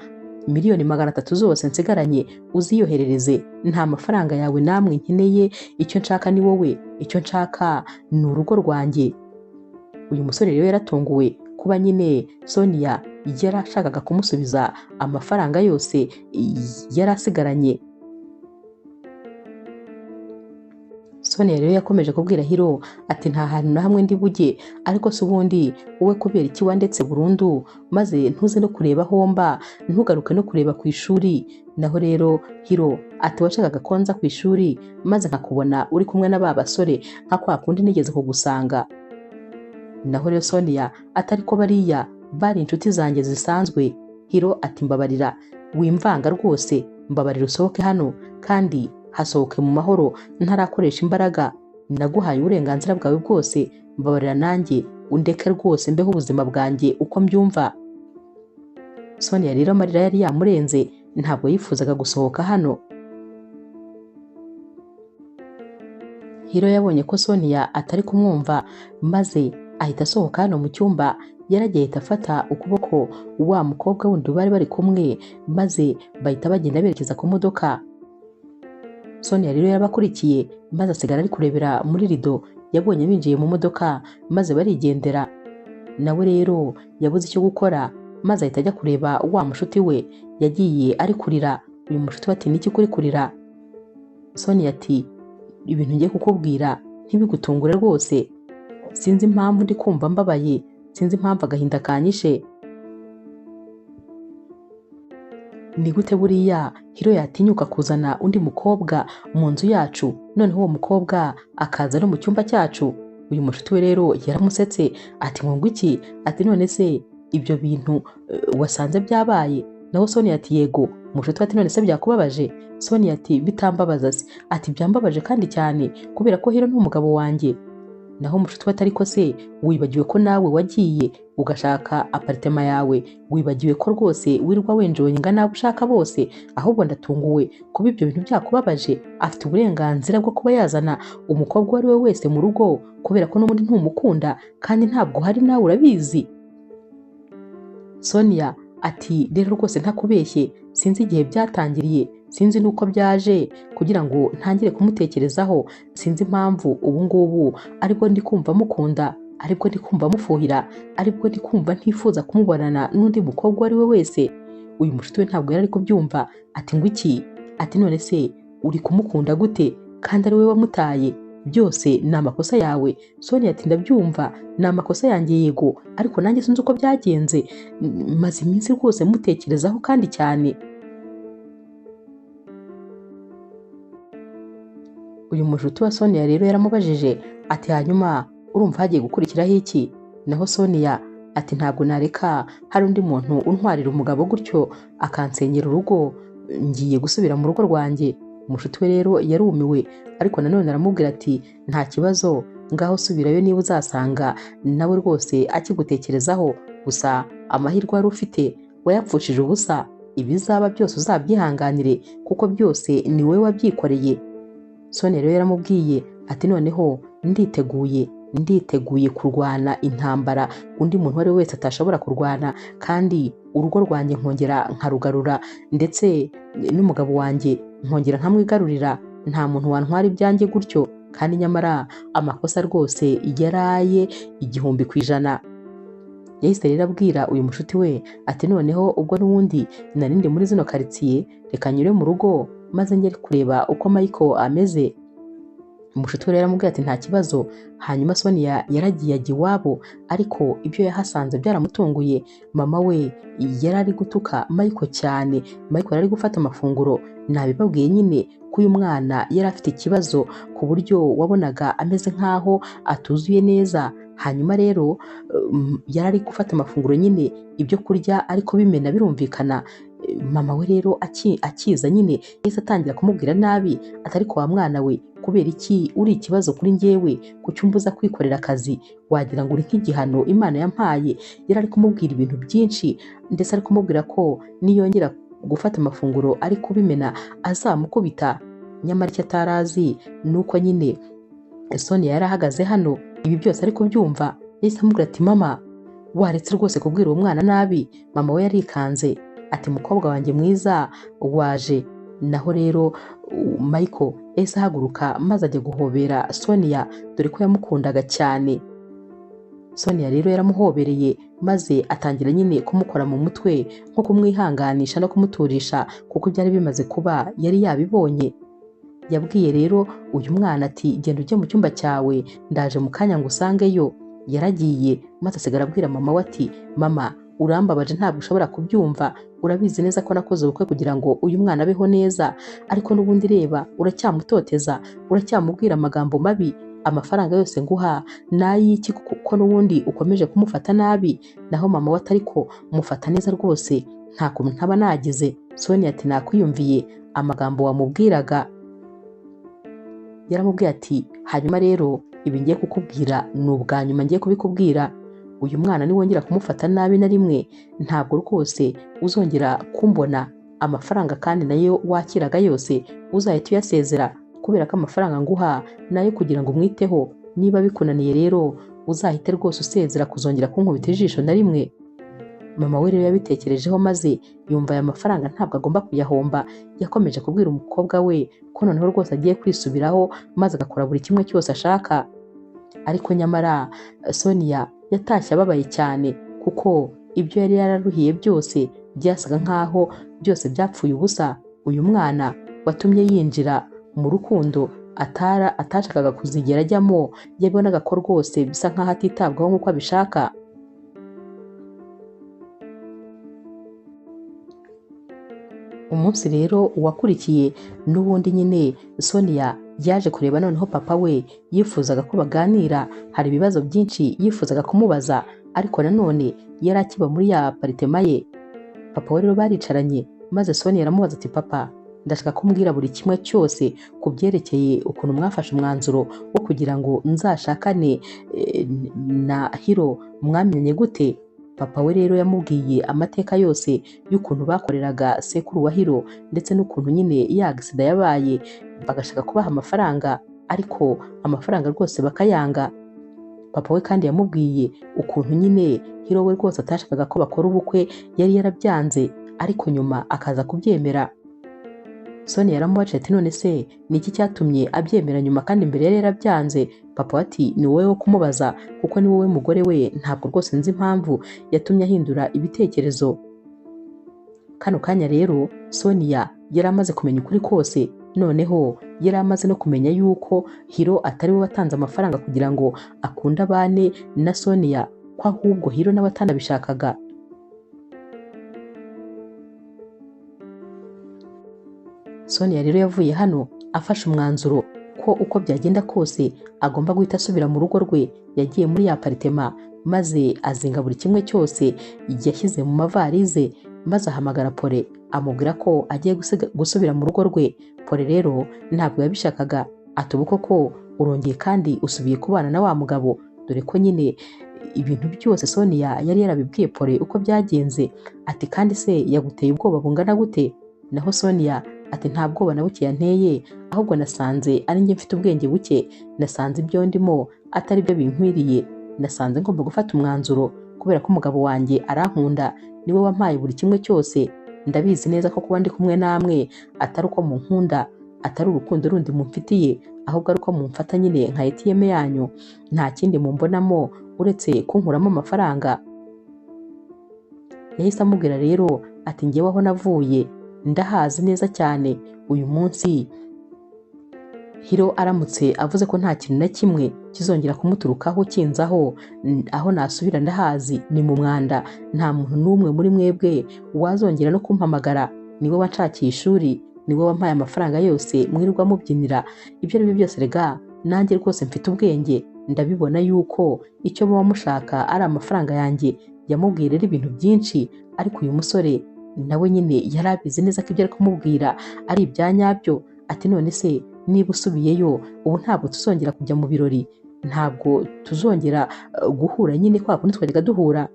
miliyoni 300 zose nsigaranye uziyoherereze, nta mafaranga yawe namwe nkeneye, icyo nshaka ni wowe, icyo nshaka ni urugo rwanjye. Uyu musore rero yaratunguwe kuba nyine Sonia yarashakaga kumusubiza amafaranga yose yarasigaranye. Sonia rero yakomeje kubwira Hiro ati nta hantu na hamwe ndi bujye, ariko se ubundi wowe kubera iki wandetse burundu maze ntuze no kureba homba, ntugaruke no kureba ku ishuri? Naho rero Hiro ati washakaga ko nza ku ishuri maze nkakubona uri kumwe na ba basore nka kwa kundi nigeze kugusanga? Naho rero Sonia atari ko bariya bari inshuti zanjye zisanzwe. Hiro ati mbabarira, wimvanga rwose, mbabarira usohoke hano kandi hasohoke mu mahoro ntarakoresha imbaraga. Naguhaye uburenganzira bwawe bwose, mbabarira nanjye undeke rwose mbeho ubuzima bwanjye uko mbyumva. Sonia rero amarira yari yamurenze, ntabwo yifuzaga gusohoka hano. Hiro yabonye ko Sonia atari kumwumva maze ahita asohoka hano mu cyumba. Yaragiye afata ukuboko wa mukobwa wundi bari bari kumwe maze bahita bagenda berekeza ku modoka. Sonia rero yarabakurikiye maze asigara ari kurebera muri rido. Yabonye binjiye mu modoka maze barigendera. Nawe rero yabuze icyo gukora maze ahita ajya kureba wa mushuti we. Yagiye ari kurira. Uyu mushuti we ati niki kuri kurira? Sonia ati ibintu ngiye kukubwira ntibigutungure rwose, sinzi impamvu ndi kumva mbabaye, sinzi impamvu agahinda kanyishe. Ni gute buriya Hiro yatinyuka kuzana undi mukobwa mu nzu yacu, noneho uwo mukobwa akaza no mu cyumba cyacu? Uyu mushuti we rero yaramusetse ati ngo iki? Ati none se ibyo bintu wasanze byabaye? Naho Sonia ati yego. Mushuti we ati none se byakubabaje? Sonia ati bitambabaza se. Ati byambabaje kandi cyane, kubera ko Hiro ni umugabo wanjye. Naho mushuti we ati ariko se wibagiwe ko nawe wagiye ugashaka apartema yawe? Wibagiwe ko rwose wirirwa wenjoyinga nawe ushaka bose? Ahubwo ndatunguwe kuba ibyo bintu byakubabaje. Afite uburenganzira bwo kuba yazana umukobwa uwo ari we wese mu rugo, kubera ko n'ubundi ntumukunda kandi ntabwo hari nawe urabizi. Sonia ati rero rwose ntakubeshye, sinzi igihe byatangiriye, sinzi nuko byaje kugira ngo ntangire kumutekerezaho, sinzi impamvu ubu ngubu aribwo ndi kumva mukunda, aribwo ndi kumva mufuhira, aribwo ndi kumva ntifuza kumubonana n'undi mukobwa uwo ari we wese. Uyu mushuti we ntabwo yari ari kubyumva. Ati ngo iki? Ati none se uri kumukunda gute kandi ari we wamutaye? Byose ni amakosa yawe. Sonia ati ndabyumva, ni amakosa yanjye yego, ariko nanjye sinzi uko byagenze, maze iminsi rwose mutekerezaho kandi cyane. Uyu mushuti wa Sonia rero yaramubajije ati hanyuma urumva hagiye gukurikiraho iki? Naho Sonia ati ntabwo nareka hari undi muntu untwarira umugabo gutyo akansenyera urugo, ngiye gusubira mu rugo rwanjye. Umushuti we rero yarumiwe, ariko nanone aramubwira ati nta kibazo, ngaho subirayo niba uzasanga nawe rwose akigutekerezaho, gusa amahirwe wari ufite wayapfushije ubusa, ibizaba byose uzabyihanganire kuko byose ni wowe wabyikoreye. Sonia rero yaramubwiye ati noneho nditeguye kurwana intambara undi muntu wari wese atashobora kurwana, kandi urugo rwanjye nkongera nkarugarura, ndetse n'umugabo wanjye nkongera nkamwigarurira. Nta muntu wantwara ibyanjye gutyo, kandi nyamara amakosa rwose yaraye 100%. yahise rero abwira uyu mushuti we ati noneho ubwo n'ubundi narindi muri zino karitsiye reka nyure mu rugo maze njye kureba uko Michael ameze. Umushuti we rero aramubwira ati nta kibazo. Hanyuma Sonia yaragiye ajya iwabo, ariko ibyo yahasanze byaramutunguye. Mama we yari ari gutuka Michael cyane. Michael yari gufata amafunguro, nabibabwiye nyine ko uyu mwana yari afite ikibazo ku buryo wabonaga ameze nk'aho atuzuye neza. Hanyuma rero yari ari gufata amafunguro nyine ibyo kurya ariko bimena birumvikana. Mama we rero akiza nyine yahise atangira kumubwira nabi, atari ko wa mwana we kubera iki uri ikibazo kuri njyewe, kuki umbuza kwikorera akazi, wagira ngo uri nk'igihano Imana yampaye. Yari ari kumubwira ibintu byinshi, ndetse ari kumubwira ko niyongera gufata amafunguro ari kubimena azamukubita. Nyamara icyo atarazi ni uko nyine Sonia yari ahagaze hano ibi byose ari kubyumva. Yahise amubwira ati mama waretse rwose kubwira uwo mwana nabi. Mama we yarikanze ati mukobwa wanjye mwiza waje. Naho rero Michael yahise ahaguruka maze ajya guhobera Sonia, dore ko yamukundaga cyane. Sonia rero yaramuhobereye maze atangira nyine kumukora mu mutwe nko kumwihanganisha no kumuturisha, kuko byari bimaze kuba yari yabibonye. Yabwiye rero uyu mwana ati genda ujye mu cyumba cyawe, ndaje mu kanya ngo usangeyo. Yaragiye maze asigara abwira mama we ati mama urambabaje, ntabwo ushobora kubyumva, urabizi neza ko nakoze ubukwe kugira ngo uyu mwana abeho neza, ariko n'ubundi reba uracyamutoteza, uracyamubwira amagambo mabi. Amafaranga yose nguha n'ay'iki kuko n'ubundi ukomeje kumufata nabi. Naho mama we atari ko mufata neza rwose, nta kuntu ntaba nagize. Sonia ati nakwiyumviye amagambo wamubwiraga. Yaramubwiye ati hanyuma rero ibi ngiye kukubwira ni ubwa nyuma ngiye kubikubwira. Uyu mwana niwongera kumufata nabi na rimwe, ntabwo rwose uzongera kumbona. Amafaranga kandi nayo wakiraga yose uzahita uyasezera, kubera ko amafaranga nguha nayo kugira ngo umwiteho. Niba bikunaniye rero uzahite rwose usezera kuzongera kunkubita ijisho na rimwe. Mama we rero yabitekerejeho maze yumva aya mafaranga ntabwo agomba kuyahomba. Yakomeje kubwira umukobwa we ko noneho rwose agiye kwisubiraho maze agakora buri kimwe cyose ashaka. Ariko nyamara Sonia yatashye ababaye cyane, kuko ibyo yari yararuhiye byose byasaga nk'aho byose byapfuye ubusa. Uyu mwana watumye yinjira mu rukundo atashakaga kuzigera ajyamo, yabonaga ko rwose bisa nk'aho atitabwaho nk'uko abishaka. Umunsi rero wakurikiye n'ubundi nyine Sonia yaje kureba noneho papa we, yifuzaga ko baganira. Hari ibibazo byinshi yifuzaga kumubaza, ariko nanone yari akiba muri ya aparitema ye. Papa we rero baricaranye maze Sonia aramubaza ati papa ndashaka kumbwira buri kimwe cyose ku byerekeye ukuntu mwafashe umwanzuro wo kugira ngo nzashakane na Hiro, mwamenye gute? Papa we rero yamubwiye amateka yose y'ukuntu bakoreraga sekuru wa Hiro, ndetse n'ukuntu nyine ya agisida yabaye bagashaka kubaha amafaranga, ariko amafaranga rwose bakayanga. Papa we kandi yamubwiye ukuntu nyine Hiro we rwose atashakaga ko bakora ubukwe, yari yarabyanze, ariko nyuma akaza kubyemera. Sonia yaramubaje ati none se ni iki cyatumye abyemera nyuma kandi mbere yari yarabyanze? Papa ati ni wowe wo kumubaza, kuko ni wowe mugore we, ntabwo rwose nzi impamvu yatumye ahindura ibitekerezo. Kano kanya rero Sonia yari amaze kumenya ukuri kose. Noneho yari amaze no kumenya yuko Hiro atari we watanze amafaranga kugira ngo akunde abane na Sonia, ko ahubwo Hiro nawe atanabishakaga. Sonia rero yavuye hano afashe umwanzuro ko uko byagenda kose agomba guhita asubira mu rugo rwe. Yagiye muri ya aparitema maze azinga buri kimwe cyose yashyize mu mavarize, maze ahamagara Pole amubwira ko agiye gusubira mu rugo rwe. Pole rero ntabwo yabishakaga, ati ubu koko urongeye kandi usubiye kubana na wa mugabo? Dore ko nyine ibintu byose Sonia yari yarabibwiye Pole uko byagenze. Ati kandi se yaguteye ubwoba bungana gute? Naho Sonia ati nta bwoba na buke yanteye, ahubwo nasanze ari njye mfite ubwenge buke. Nasanze ibyo ndimo atari byo binkwiriye. Nasanze ngomba gufata umwanzuro kubera ko umugabo wanjye arankunda, niwe wampaye buri kimwe cyose. Ndabizi neza ko kuba ndi kumwe namwe atari uko munkunda, atari urukundo rundi mumfitiye, ahubwo ari uko mumfata nyine nka ATM yanyu. Nta kindi mumbonamo uretse kunkuramo amafaranga. Yahise amubwira rero ati njyewe aho navuye ndahazi neza cyane, uyu munsi Hiro aramutse avuze ko nta kintu na kimwe kizongera kumuturukaho kinzaho, aho nasubira ndahazi ni mu mwanda, nta muntu n'umwe muri mwebwe wazongera no kumpamagara, niwe wanshakiye ishuri, niwe wampaye amafaranga yose mwirirwa mubyinira, ibyo ari byo byose rega nanjye rwose mfite ubwenge, ndabibona yuko icyo muba mushaka ari amafaranga yanjye. Yamubwiye rero ibintu byinshi, ariko uyu musore nawe nyine yari abizi neza ko ibyo ari kumubwira ari ibya nyabyo. Ati none se niba usubiyeyo ubu ntabwo tuzongera kujya mu birori, ntabwo tuzongera guhura nyine kwa kundi twajyaga duhura?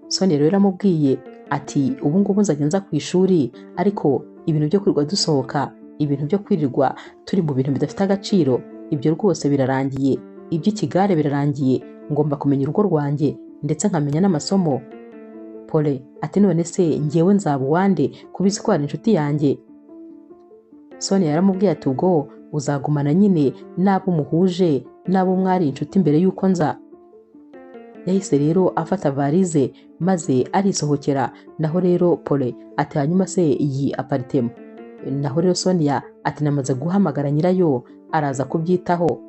Sonia rero yaramubwiye ati ubu ngubu nzajya nza ku ishuri, ariko ibintu byo kwirirwa dusohoka, ibintu byo kwirirwa turi mu bintu bidafite agaciro, ibyo rwose birarangiye, iby'ikigare birarangiye, ngomba kumenya urugo rwanjye ndetse nkamenya n'amasomo. Pole ati none se njyewe nzaba uwande kubizi ko ari inshuti yanjye? Sonia yaramubwiye ati ubwo uzagumana nyine n'abo muhuje, n'abo mwari inshuti mbere y'uko nza. Yahise rero afata varize maze arisohokera. Naho rero Pole ati hanyuma se iyi aparitema? Naho rero Sonia ati namaze guhamagara nyirayo araza kubyitaho.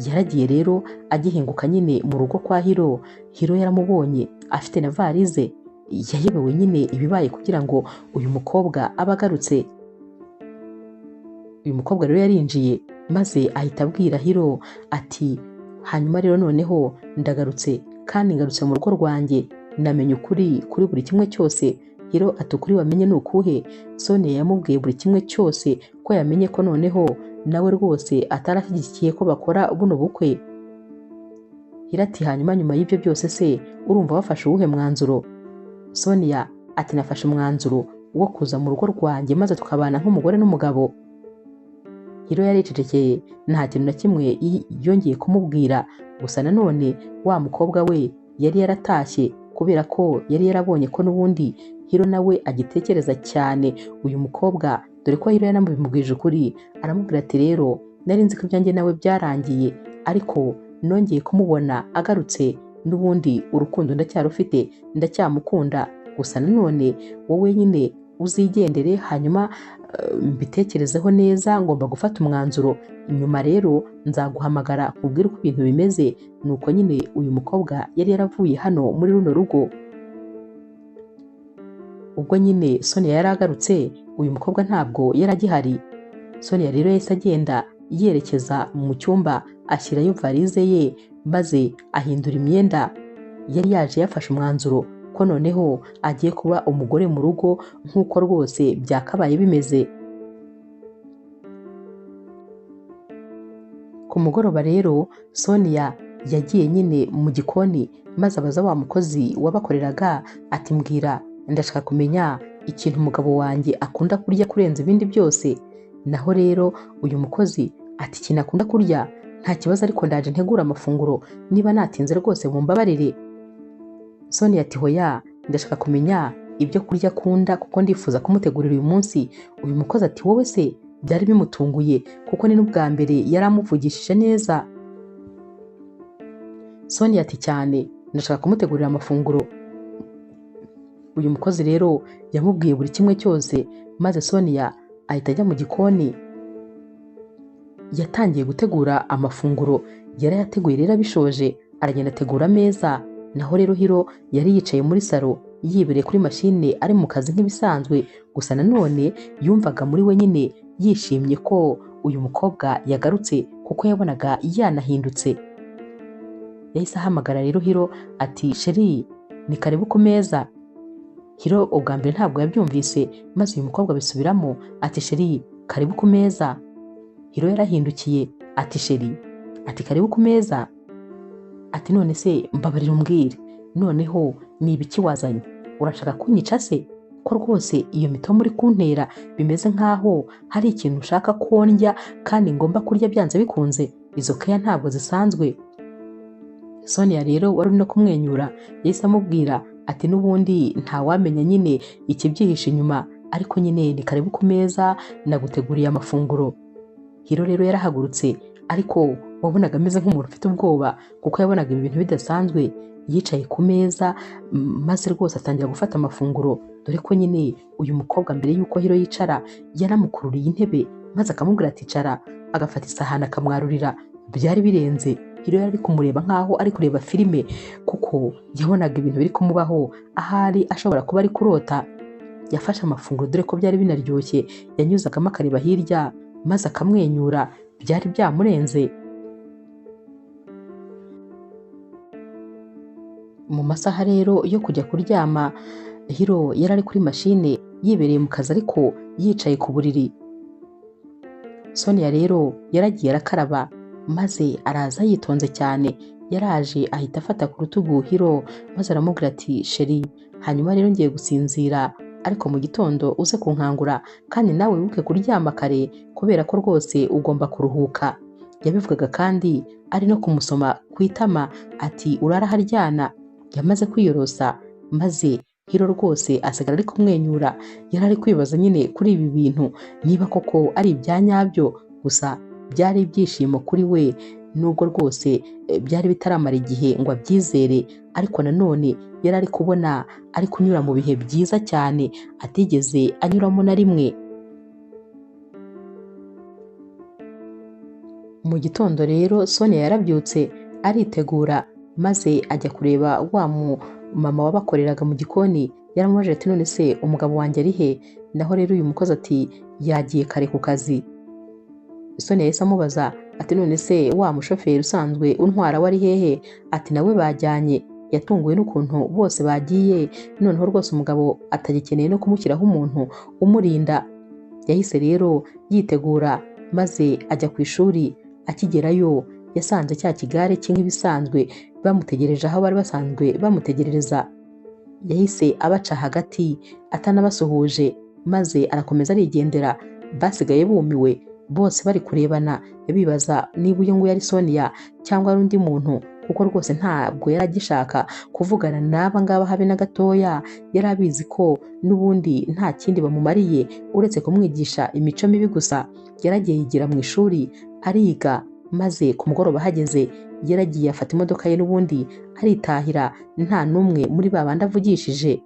Yaragiye rero agihinguka nyine mu rugo kwa Hiro. Hiro yaramubonye afite na varize, yayobewe nyine ibibaye kugira ngo uyu mukobwa abe agarutse. Uyu mukobwa rero yarinjiye maze ahita abwira Hiro ati hanyuma rero noneho ndagarutse, kandi ngarutse mu rugo rwanjye, namenye ukuri kuri buri kimwe cyose. Hiro ati ukuri wamenye ni ukuhe? Sonia yamubwiye buri kimwe cyose, ko yamenye ko noneho nawe rwose atarashyigikiye ko bakora buno bukwe. Hiro ati hanyuma nyuma y'ibyo byose se urumva wafashe uwuhe mwanzuro? Sonia ati nafashe umwanzuro wo kuza mu rugo rwanjye maze tukabana nk'umugore n'umugabo. Hiro yaricecekeye, nta kintu na kimwe yongeye kumubwira. Gusa nanone wa mukobwa we yari yaratashye, kubera ko yari yarabonye ko n'ubundi Hiro nawe agitekereza cyane uyu mukobwa, dore ko Hiro yanamubwije ukuri. Aramubwira ati rero nari nzi ko ibyanjye nawe byarangiye, ariko nongeye kumubona agarutse, n'ubundi urukundo ndacyarufite, ndacyamukunda. Gusa nanone wowe nyine uzigendere, hanyuma mbitekerezeho neza, ngomba gufata umwanzuro, nyuma rero nzaguhamagara nkubwire uko ibintu bimeze. Nuko nyine uyu mukobwa yari yaravuye hano muri runo rugo. Ubwo nyine Sonia yari agarutse, uyu mukobwa ntabwo yari agihari. Sonia rero yahise agenda yerekeza mu cyumba, ashyirayo varize ye maze ahindura imyenda. Yari yaje yafashe umwanzuro ko noneho agiye kuba umugore mu rugo nk'uko rwose byakabaye bimeze. Ku mugoroba rero Sonia yagiye nyine mu gikoni maze abaza wa mukozi wabakoreraga ati mbwira, ndashaka kumenya ikintu umugabo wanjye akunda kurya kurenza ibindi byose. Naho rero uyu mukozi ati ikintu akunda kurya nta kibazo, ariko ndaje ntegura amafunguro, niba natinze rwose mumbabarire. Sonia ati hoya, ndashaka kumenya ibyo kurya akunda kuko ndifuza kumutegurira uyu munsi. Uyu mukozi ati wowe se byari bimutunguye kuko ni n'ubwa mbere yari amuvugishije neza. Sonia ati cyane, ndashaka kumutegurira amafunguro. Uyu mukozi rero yamubwiye buri kimwe cyose, maze Sonia ahita ajya mu gikoni. Yatangiye gutegura amafunguro, yarayateguye rero abishoje, aragenda ategura ameza. Naho rero Hiro yari yicaye muri salo yibereye kuri mashine ari mu kazi nk'ibisanzwe. Gusa nanone yumvaga muri we nyine yishimye ko uyu mukobwa yagarutse, kuko yabonaga yanahindutse. Yahise ahamagara rero Hiro ati sheri, ni karibu ku meza. Hiro ubwa mbere ntabwo yabyumvise, maze uyu mukobwa bisubiramo ati sheri, karibu ku meza. Hiro yarahindukiye ati sheri, ati karibu ku meza. Ati none se mbabarira umbwire, noneho ni ibiki wazanye? Urashaka kunyica se? Ko rwose iyo mitomo uri kuntera bimeze nkaho hari ikintu ushaka ko ndya kandi ngomba kurya byanze bikunze. Izo keya ntabwo zisanzwe. Sonia rero wari no kumwenyura yahise amubwira ati n'ubundi ntawamenya nyine ikibyihishe inyuma, ariko nyine ni karibu ku meza, naguteguriye amafunguro. Hiro rero yarahagurutse, ariko wabonaga ameze nk'umuntu ufite ubwoba kuko yabonaga ibi bintu bidasanzwe. Yicaye ku meza maze rwose atangira gufata amafunguro, dore ko nyine uyu mukobwa mbere y'uko Hiro yicara yaramukururiye intebe maze akamubwira ati icara, agafata isahani akamwarurira. Byari birenze. Hiro yari ari kumureba nk'aho ari kureba filime kuko yabonaga ibintu biri kumubaho, ahari ashobora kuba ari kurota. Yafashe amafunguro dore ko byari binaryoshye, yanyuzagamo akareba hirya maze akamwenyura. Byari byamurenze. Mu masaha rero yo kujya kuryama, Hiro yari ari kuri mashine yibereye mu kazi ariko yicaye ku buriri. Sonia rero yaragiye arakaraba maze araza yitonze cyane. Yaraje ahita afata ku rutugu Hiro maze aramubwira ati sheri, hanyuma rero ngiye gusinzira ariko mu gitondo uze kunkangura kandi nawe wibuke kuryama kare kubera ko rwose ugomba kuruhuka. Yabivugaga kandi ari no kumusoma ku itama ati urara haryana. Yamaze kwiyorosa maze Hiro rwose asigara ari kumwenyura. Yari ari kwibaza nyine kuri ibi bintu niba koko ari ibya nyabyo, gusa byari ibyishimo kuri we nubwo rwose byari bitaramara igihe ngo abyizere, ariko nanone yari ari kubona ari kunyura mu bihe byiza cyane atigeze anyuramo na rimwe. Mu gitondo rero Sonia yarabyutse aritegura maze ajya kureba wa mama wabakoreraga mu gikoni. Yaramubajije ati none se umugabo wanjye ari he? Naho rero uyu mukozi ati yagiye kare ku kazi. Sonia yahise amubaza ati none se wa mushoferi usanzwe untwara wari hehe? Ati nawe bajyanye. Yatunguwe n'ukuntu bose bagiye, noneho rwose umugabo atagikeneye no kumushyiraho umuntu umurinda. Yahise rero yitegura maze ajya ku ishuri. Akigerayo yasanze cya kigare cye nk'ibisanzwe bamutegereje aho bari basanzwe bamutegerereza. Yahise abaca hagati atanabasuhuje maze arakomeza arigendera. Basigaye bumiwe bose bari kurebana bibaza niba uyu nguyu ari Sonia cyangwa ari undi muntu, kuko rwose ntabwo yari agishaka kuvugana n'aba ngaba habe na gatoya. Yari abizi ko n'ubundi nta kindi bamumariye uretse kumwigisha imico mibi gusa. Yaragiye yigira mu ishuri ariga maze ku mugoroba hageze yaragiye afata imodoka ye n'ubundi aritahira, nta n'umwe muri babandi avugishije.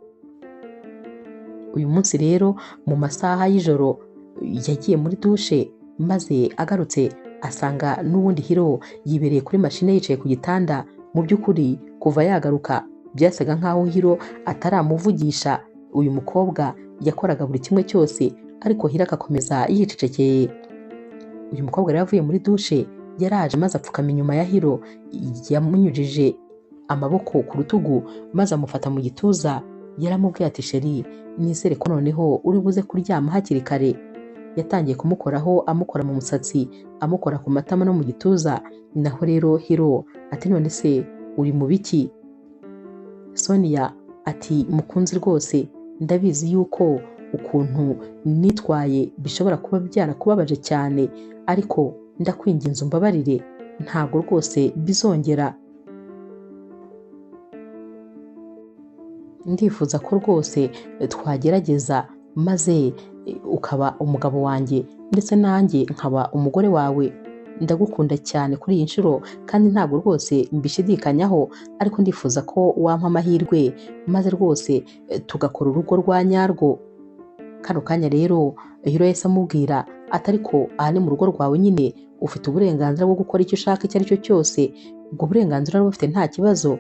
Uyu munsi rero mu masaha y'ijoro yagiye muri dushe maze agarutse asanga n'ubundi Hiro yibereye kuri mashine yicaye ku gitanda. Mu by'ukuri kuva yagaruka byasaga nk'aho Hiro ataramuvugisha. Uyu mukobwa yakoraga buri kimwe cyose ariko Hiro agakomeza yicecekeye. Uyu mukobwa rero avuye muri dushe yaraje maze apfukama inyuma ya Hiro, yamunyujije amaboko ku rutugu maze amufata mu gituza. Yaramubwiye ati sheri, nizere ko noneho uri buze kuryama hakiri kare. Yatangiye kumukoraho, amukora mu musatsi, amukora ku matama no mu gituza. Naho rero Hiro ati none se uri mu biki? Sonia ati mukunzi rwose ndabizi yuko ukuntu nitwaye bishobora kuba byarakubabaje cyane, ariko ndakwinginze umbabarire, ntabwo rwose bizongera. Ndifuza ko rwose twagerageza maze ukaba umugabo wanjye ndetse nanjye nkaba umugore wawe. Ndagukunda cyane kuri iyi nshuro kandi ntabwo rwose mbishidikanyaho, ariko ndifuza ko wampa amahirwe maze rwose tugakora urugo rwa nyarwo. Kano kanya rero Hiro yahise amubwira ati ariko aha ni mu rugo rwawe nyine, ufite uburenganzira bwo gukora icyo ushaka icyo ari cyo cyose. Ubwo burenganzira rero bufite nta kibazo.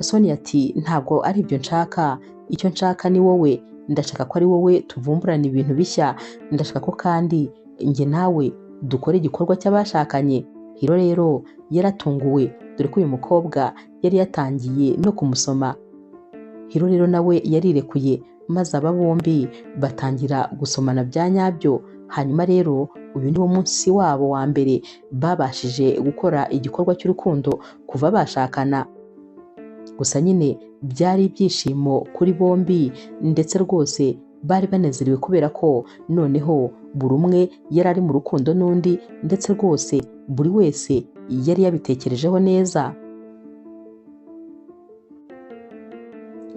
Sonia ati ntabwo ari ibyo nshaka, icyo nshaka ni wowe. Ndashaka ko ari wowe tuvumburana ibintu bishya. Ndashaka ko kandi njye nawe dukora igikorwa cy'abashakanye. Hiro rero yaratunguwe dore ko uyu mukobwa yari yatangiye no kumusoma. Hiro rero nawe yarirekuye maze aba bombi batangira gusomana bya nyabyo. Hanyuma rero uyu ni wo munsi wabo wa mbere babashije gukora igikorwa cy'urukundo kuva bashakana. Gusa nyine byari ibyishimo kuri bombi ndetse rwose bari banezerewe kubera ko noneho buri umwe yari ari mu rukundo n'undi, ndetse rwose buri wese yari yabitekerejeho neza.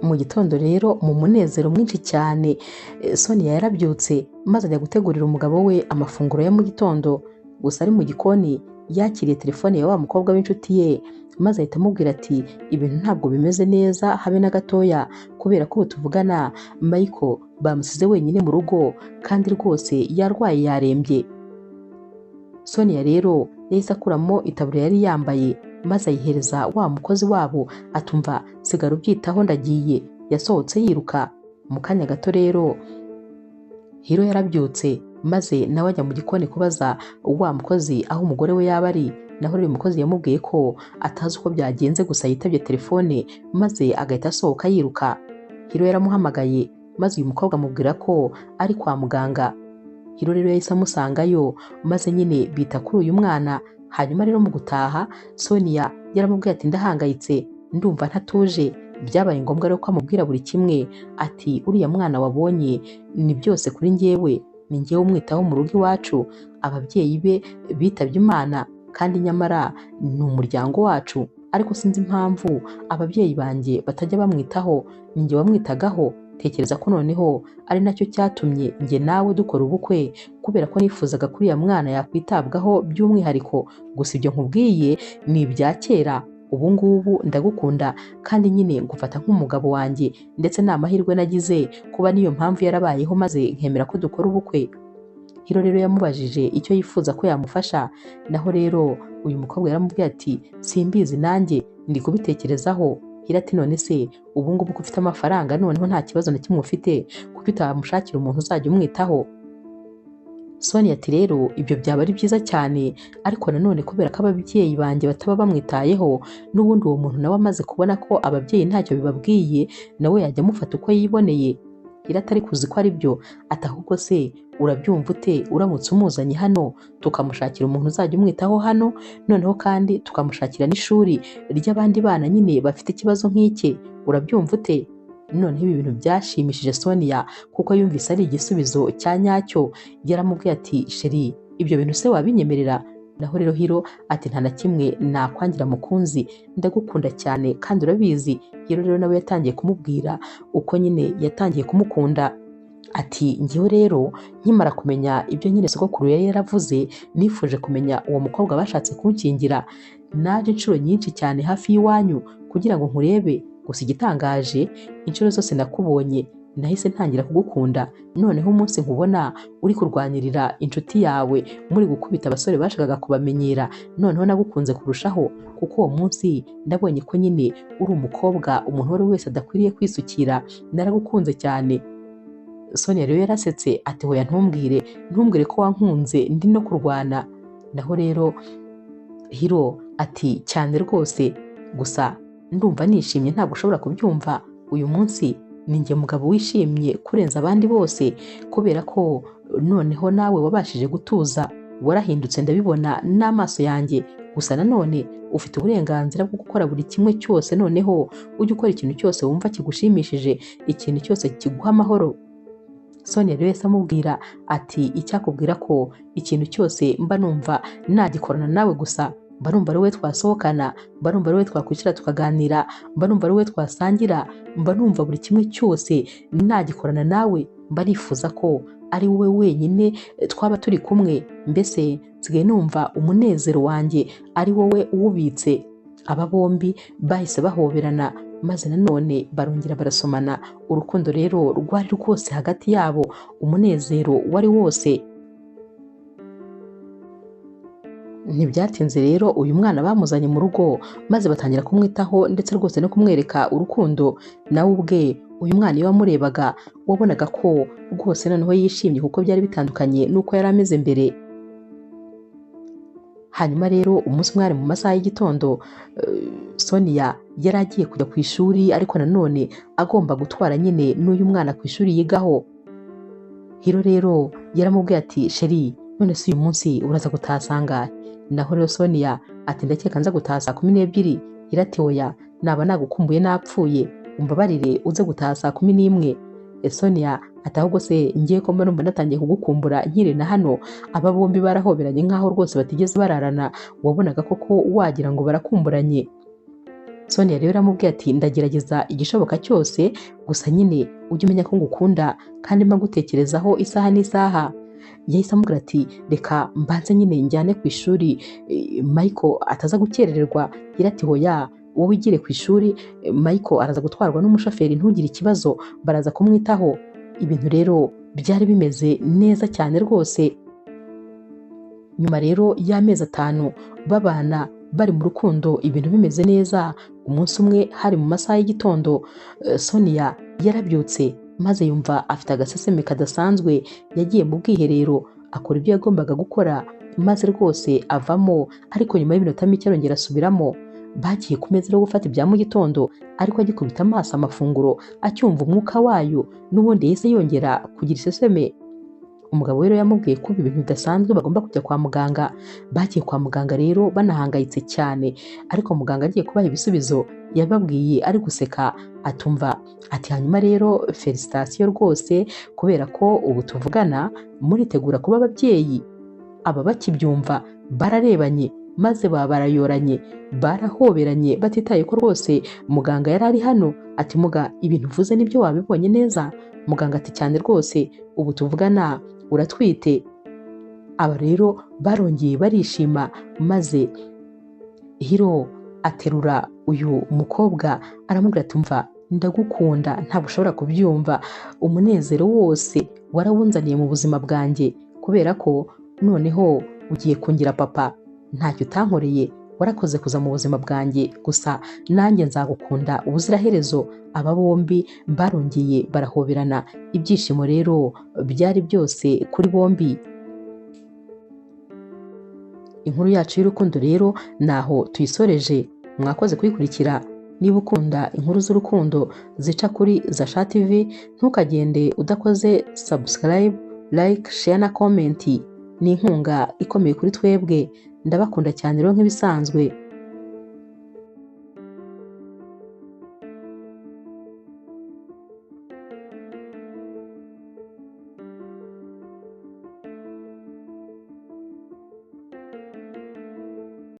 Mu gitondo rero mu munezero mwinshi cyane Sonia yarabyutse maze ajya gutegurira umugabo we amafunguro ya mu gitondo. Gusa ari mu gikoni yakiriye telefone ya wa mukobwa w'inshuti ye maze ahita amubwira ati ibintu ntabwo bimeze neza habe na gatoya kubera ko ubu tuvugana Michael bamusize wenyine mu rugo kandi rwose yarwaye yarembye. Sonia rero yahise akuramo itaburiya yari yambaye maze ayihereza wa mukozi wabo atumva sigara ubyitaho ndagiye. Yasohotse yiruka. Mu kanya gato rero Hiro yarabyutse maze nawe ajya mu gikoni kubaza wa mukozi aho umugore we yaba ari, naho rero umukozi yamubwiye ko atazi uko byagenze gusa yitabye telefone maze agahita asohoka yiruka. Hiro yaramuhamagaye maze uyu mukobwa amubwira ko ari kwa muganga. Hiro rero yahise amusangayo maze nyine bita kuri uyu mwana. Hanyuma rero mu gutaha Sonia yaramubwiye ati ndahangayitse ndumva ntatuje. Byabaye ngombwa rero ko amubwira buri kimwe ati uriya mwana wabonye ni byose kuri njyewe, ni njyewe umwitaho mu rugo iwacu, ababyeyi be bitabye Imana kandi nyamara ni umuryango wacu, ariko sinzi impamvu ababyeyi banjye batajya bamwitaho, ni njye wamwitagaho. Tekereza ko noneho ari nacyo cyatumye njye nawe dukora ubukwe kubera ko nifuzaga kuri uriya mwana yakwitabwaho by'umwihariko. Gusa ibyo nkubwiye ni ibya kera, ubu ngubu ndagukunda kandi nyine ngufata nk'umugabo wanjye, ndetse ni amahirwe nagize kuba niyo mpamvu yarabayeho maze nkemera ko dukora ubukwe. Hiro rero yamubajije icyo yifuza ko yamufasha, naho rero uyu mukobwa yaramubwiye ati simbizi nanjye ndi kubitekerezaho. Hiro ati none se ubu ngubu ko ufite amafaranga noneho nta kibazo na kimwe ufite, kuko utamushakira umuntu uzajya umwitaho? Sonia ati rero ibyo byaba ari byiza cyane, ariko nanone kubera ko ababyeyi banjye bataba bamwitayeho, n'ubundi uwo muntu nawe amaze kubona ko ababyeyi ntacyo bibabwiye nawe yajya amufata uko yiboneye. Hiro atari kuzi ko ari byo, ati ahubwo se urabyumva ute uramutse umuzanye hano tukamushakira umuntu uzajya umwitaho hano, noneho kandi tukamushakira n'ishuri ry'abandi bana nyine bafite ikibazo nk'ike, urabyumva ute? Noneho ibi bintu byashimishije Sonia kuko yumvise ari igisubizo cya nyacyo. Yaramubwiye ati sheri ibyo bintu se wabinyemerera? Naho rero Hiro ati nta na kimwe nakwangira mukunzi, ndagukunda cyane kandi urabizi. Hiro rero nawe yatangiye kumubwira uko nyine yatangiye kumukunda. Ati njyewe rero nkimara kumenya ibyo nyine sogokuru yari yaravuze, nifuje kumenya uwo mukobwa bashatse kunkingira. Naje inshuro nyinshi cyane hafi y'iwanyu kugira ngo nkurebe, gusa igitangaje inshuro zose nakubonye nahise ntangira kugukunda. Noneho umunsi nkubona uri kurwanirira inshuti yawe muri gukubita abasore bashakaga kubamenyera, noneho nagukunze kurushaho kuko uwo munsi nabonye ko nyine uri umukobwa umuntu uwo ari we wese adakwiriye kwisukira. Naragukunze cyane. Sonia rero yarasetse ati hoya ntumbwire ko wankunze ndi no kurwana. Naho rero Hiro ati cyane rwose, gusa ndumva nishimye ntabwo ushobora kubyumva. Uyu munsi ni njye mugabo wishimye kurenza abandi bose kubera ko noneho nawe wabashije gutuza, warahindutse ndabibona n'amaso yanjye. Gusa nanone ufite uburenganzira bwo gukora buri kimwe cyose, noneho ujye ukora ikintu cyose wumva kigushimishije, ikintu cyose kiguha amahoro. Sonia rero yahise amubwira ati icyakubwira ko ikintu cyose mba numva nagikorana nawe, gusa mba numva ari wowe twasohokana, mba numva ari wowe twakwicara tukaganira, mba numva ari wowe twasangira, mba numva buri kimwe cyose nagikorana nawe, mba nifuza ko ari wowe wenyine twaba turi kumwe. Mbese nsigaye numva umunezero wanjye ari wowe uwubitse. Aba bombi bahise bahoberana maze nanone barongera barasomana. Urukundo rero rwari rwose hagati yabo, umunezero wari wose. Ntibyatinze rero uyu mwana bamuzanye mu rugo maze batangira kumwitaho ndetse rwose no kumwereka urukundo. Nawe ubwe uyu mwana iyo wamurebaga wabonaga ko rwose noneho yishimye kuko byari bitandukanye n'uko yari ameze mbere. Hanyuma rero umunsi mwari mu masaha y'igitondo, Sonia yari agiye kujya ku ishuri ariko nanone agomba gutwara nyine n'uyu mwana ku ishuri yigaho. Hiro rero yaramubwiye ati sheri none se uyu munsi uraza gutaha sangahe? Naho rero Sonia ati ndakeka nza gutaha saa 12. Hiro ati oya naba nagukumbuye napfuye, umbabarire uze gutaha saa 11. Sonia ati ahubwo se ngiye ko mba numva natangiye kugukumbura nkiri na hano. Aba bombi barahoberanye nkaho rwose batigeze bararana, wabonaga koko wagira ngo barakumburanye. Sonia rero aramubwiye ati ndagerageza igishoboka cyose, gusa nyine ujye umenya ko ngukunda kandi mba ngutekerezaho isaha n'isaha. yahise amubwira ati reka mbanze nyine njyane ku ishuri Michael ataza gukerererwa. Gira ati hoya wowe ugire ku ishuri, Michael araza gutwarwa n'umushoferi ntugire ikibazo, baraza kumwitaho. Ibintu rero byari bimeze neza cyane rwose. Nyuma rero y'amezi 5 babana bari mu rukundo, ibintu bimeze neza, umunsi umwe hari mu masaha y'igitondo, Sonia yarabyutse maze yumva afite agaseseme kadasanzwe. Yagiye mu bwiherero akora ibyo yagombaga gukora maze rwose avamo, ariko nyuma y'iminota mike arongera asubiramo. Bagiye ku meza yo gufata ibya mu gitondo, ariko agikubita amaso amafunguro acyumva umwuka wayo, n'ubundi yahise yongera kugira iseseme. Umugabo rero yamubwiye ko ibintu bidasanzwe bagomba kujya kwa muganga. Bagiye kwa muganga rero banahangayitse cyane, ariko muganga agiye kubaha ibisubizo yababwiye ari guseka atumva ati hanyuma rero felicitation rwose, kubera ko ubu tuvugana muritegura kuba ababyeyi. Aba bakibyumva bararebanye maze barayoranye, barahoberanye batitaye ko rwose muganga yari ari hano. Ati muga ibintu uvuze nibyo wabibonye neza? Muganga ati cyane rwose, ubu tuvugana uratwite. Aba rero barongeye barishima, maze Hiro aterura uyu mukobwa aramubwira ati mva ndagukunda, ntabwo ushobora kubyumva, umunezero wose warawunzaniye mu buzima bwanjye, kubera ko noneho ugiye kungira papa. Ntacyo utankoreye, warakoze kuza mu buzima bwanjye, gusa nanjye nzagukunda ubuziraherezo. Aba bombi barongeye barahoberana, ibyishimo rero byari byose kuri bombi. Inkuru yacu y'urukundo rero naho tuyisoreje. Mwakoze kuyikurikira. Niba ukunda inkuru z'urukundo zica kuri Zasha TV, ntukagende udakoze subscribe, like, share na comment. Ni inkunga ikomeye kuri twebwe. Ndabakunda cyane rero nk'ibisanzwe.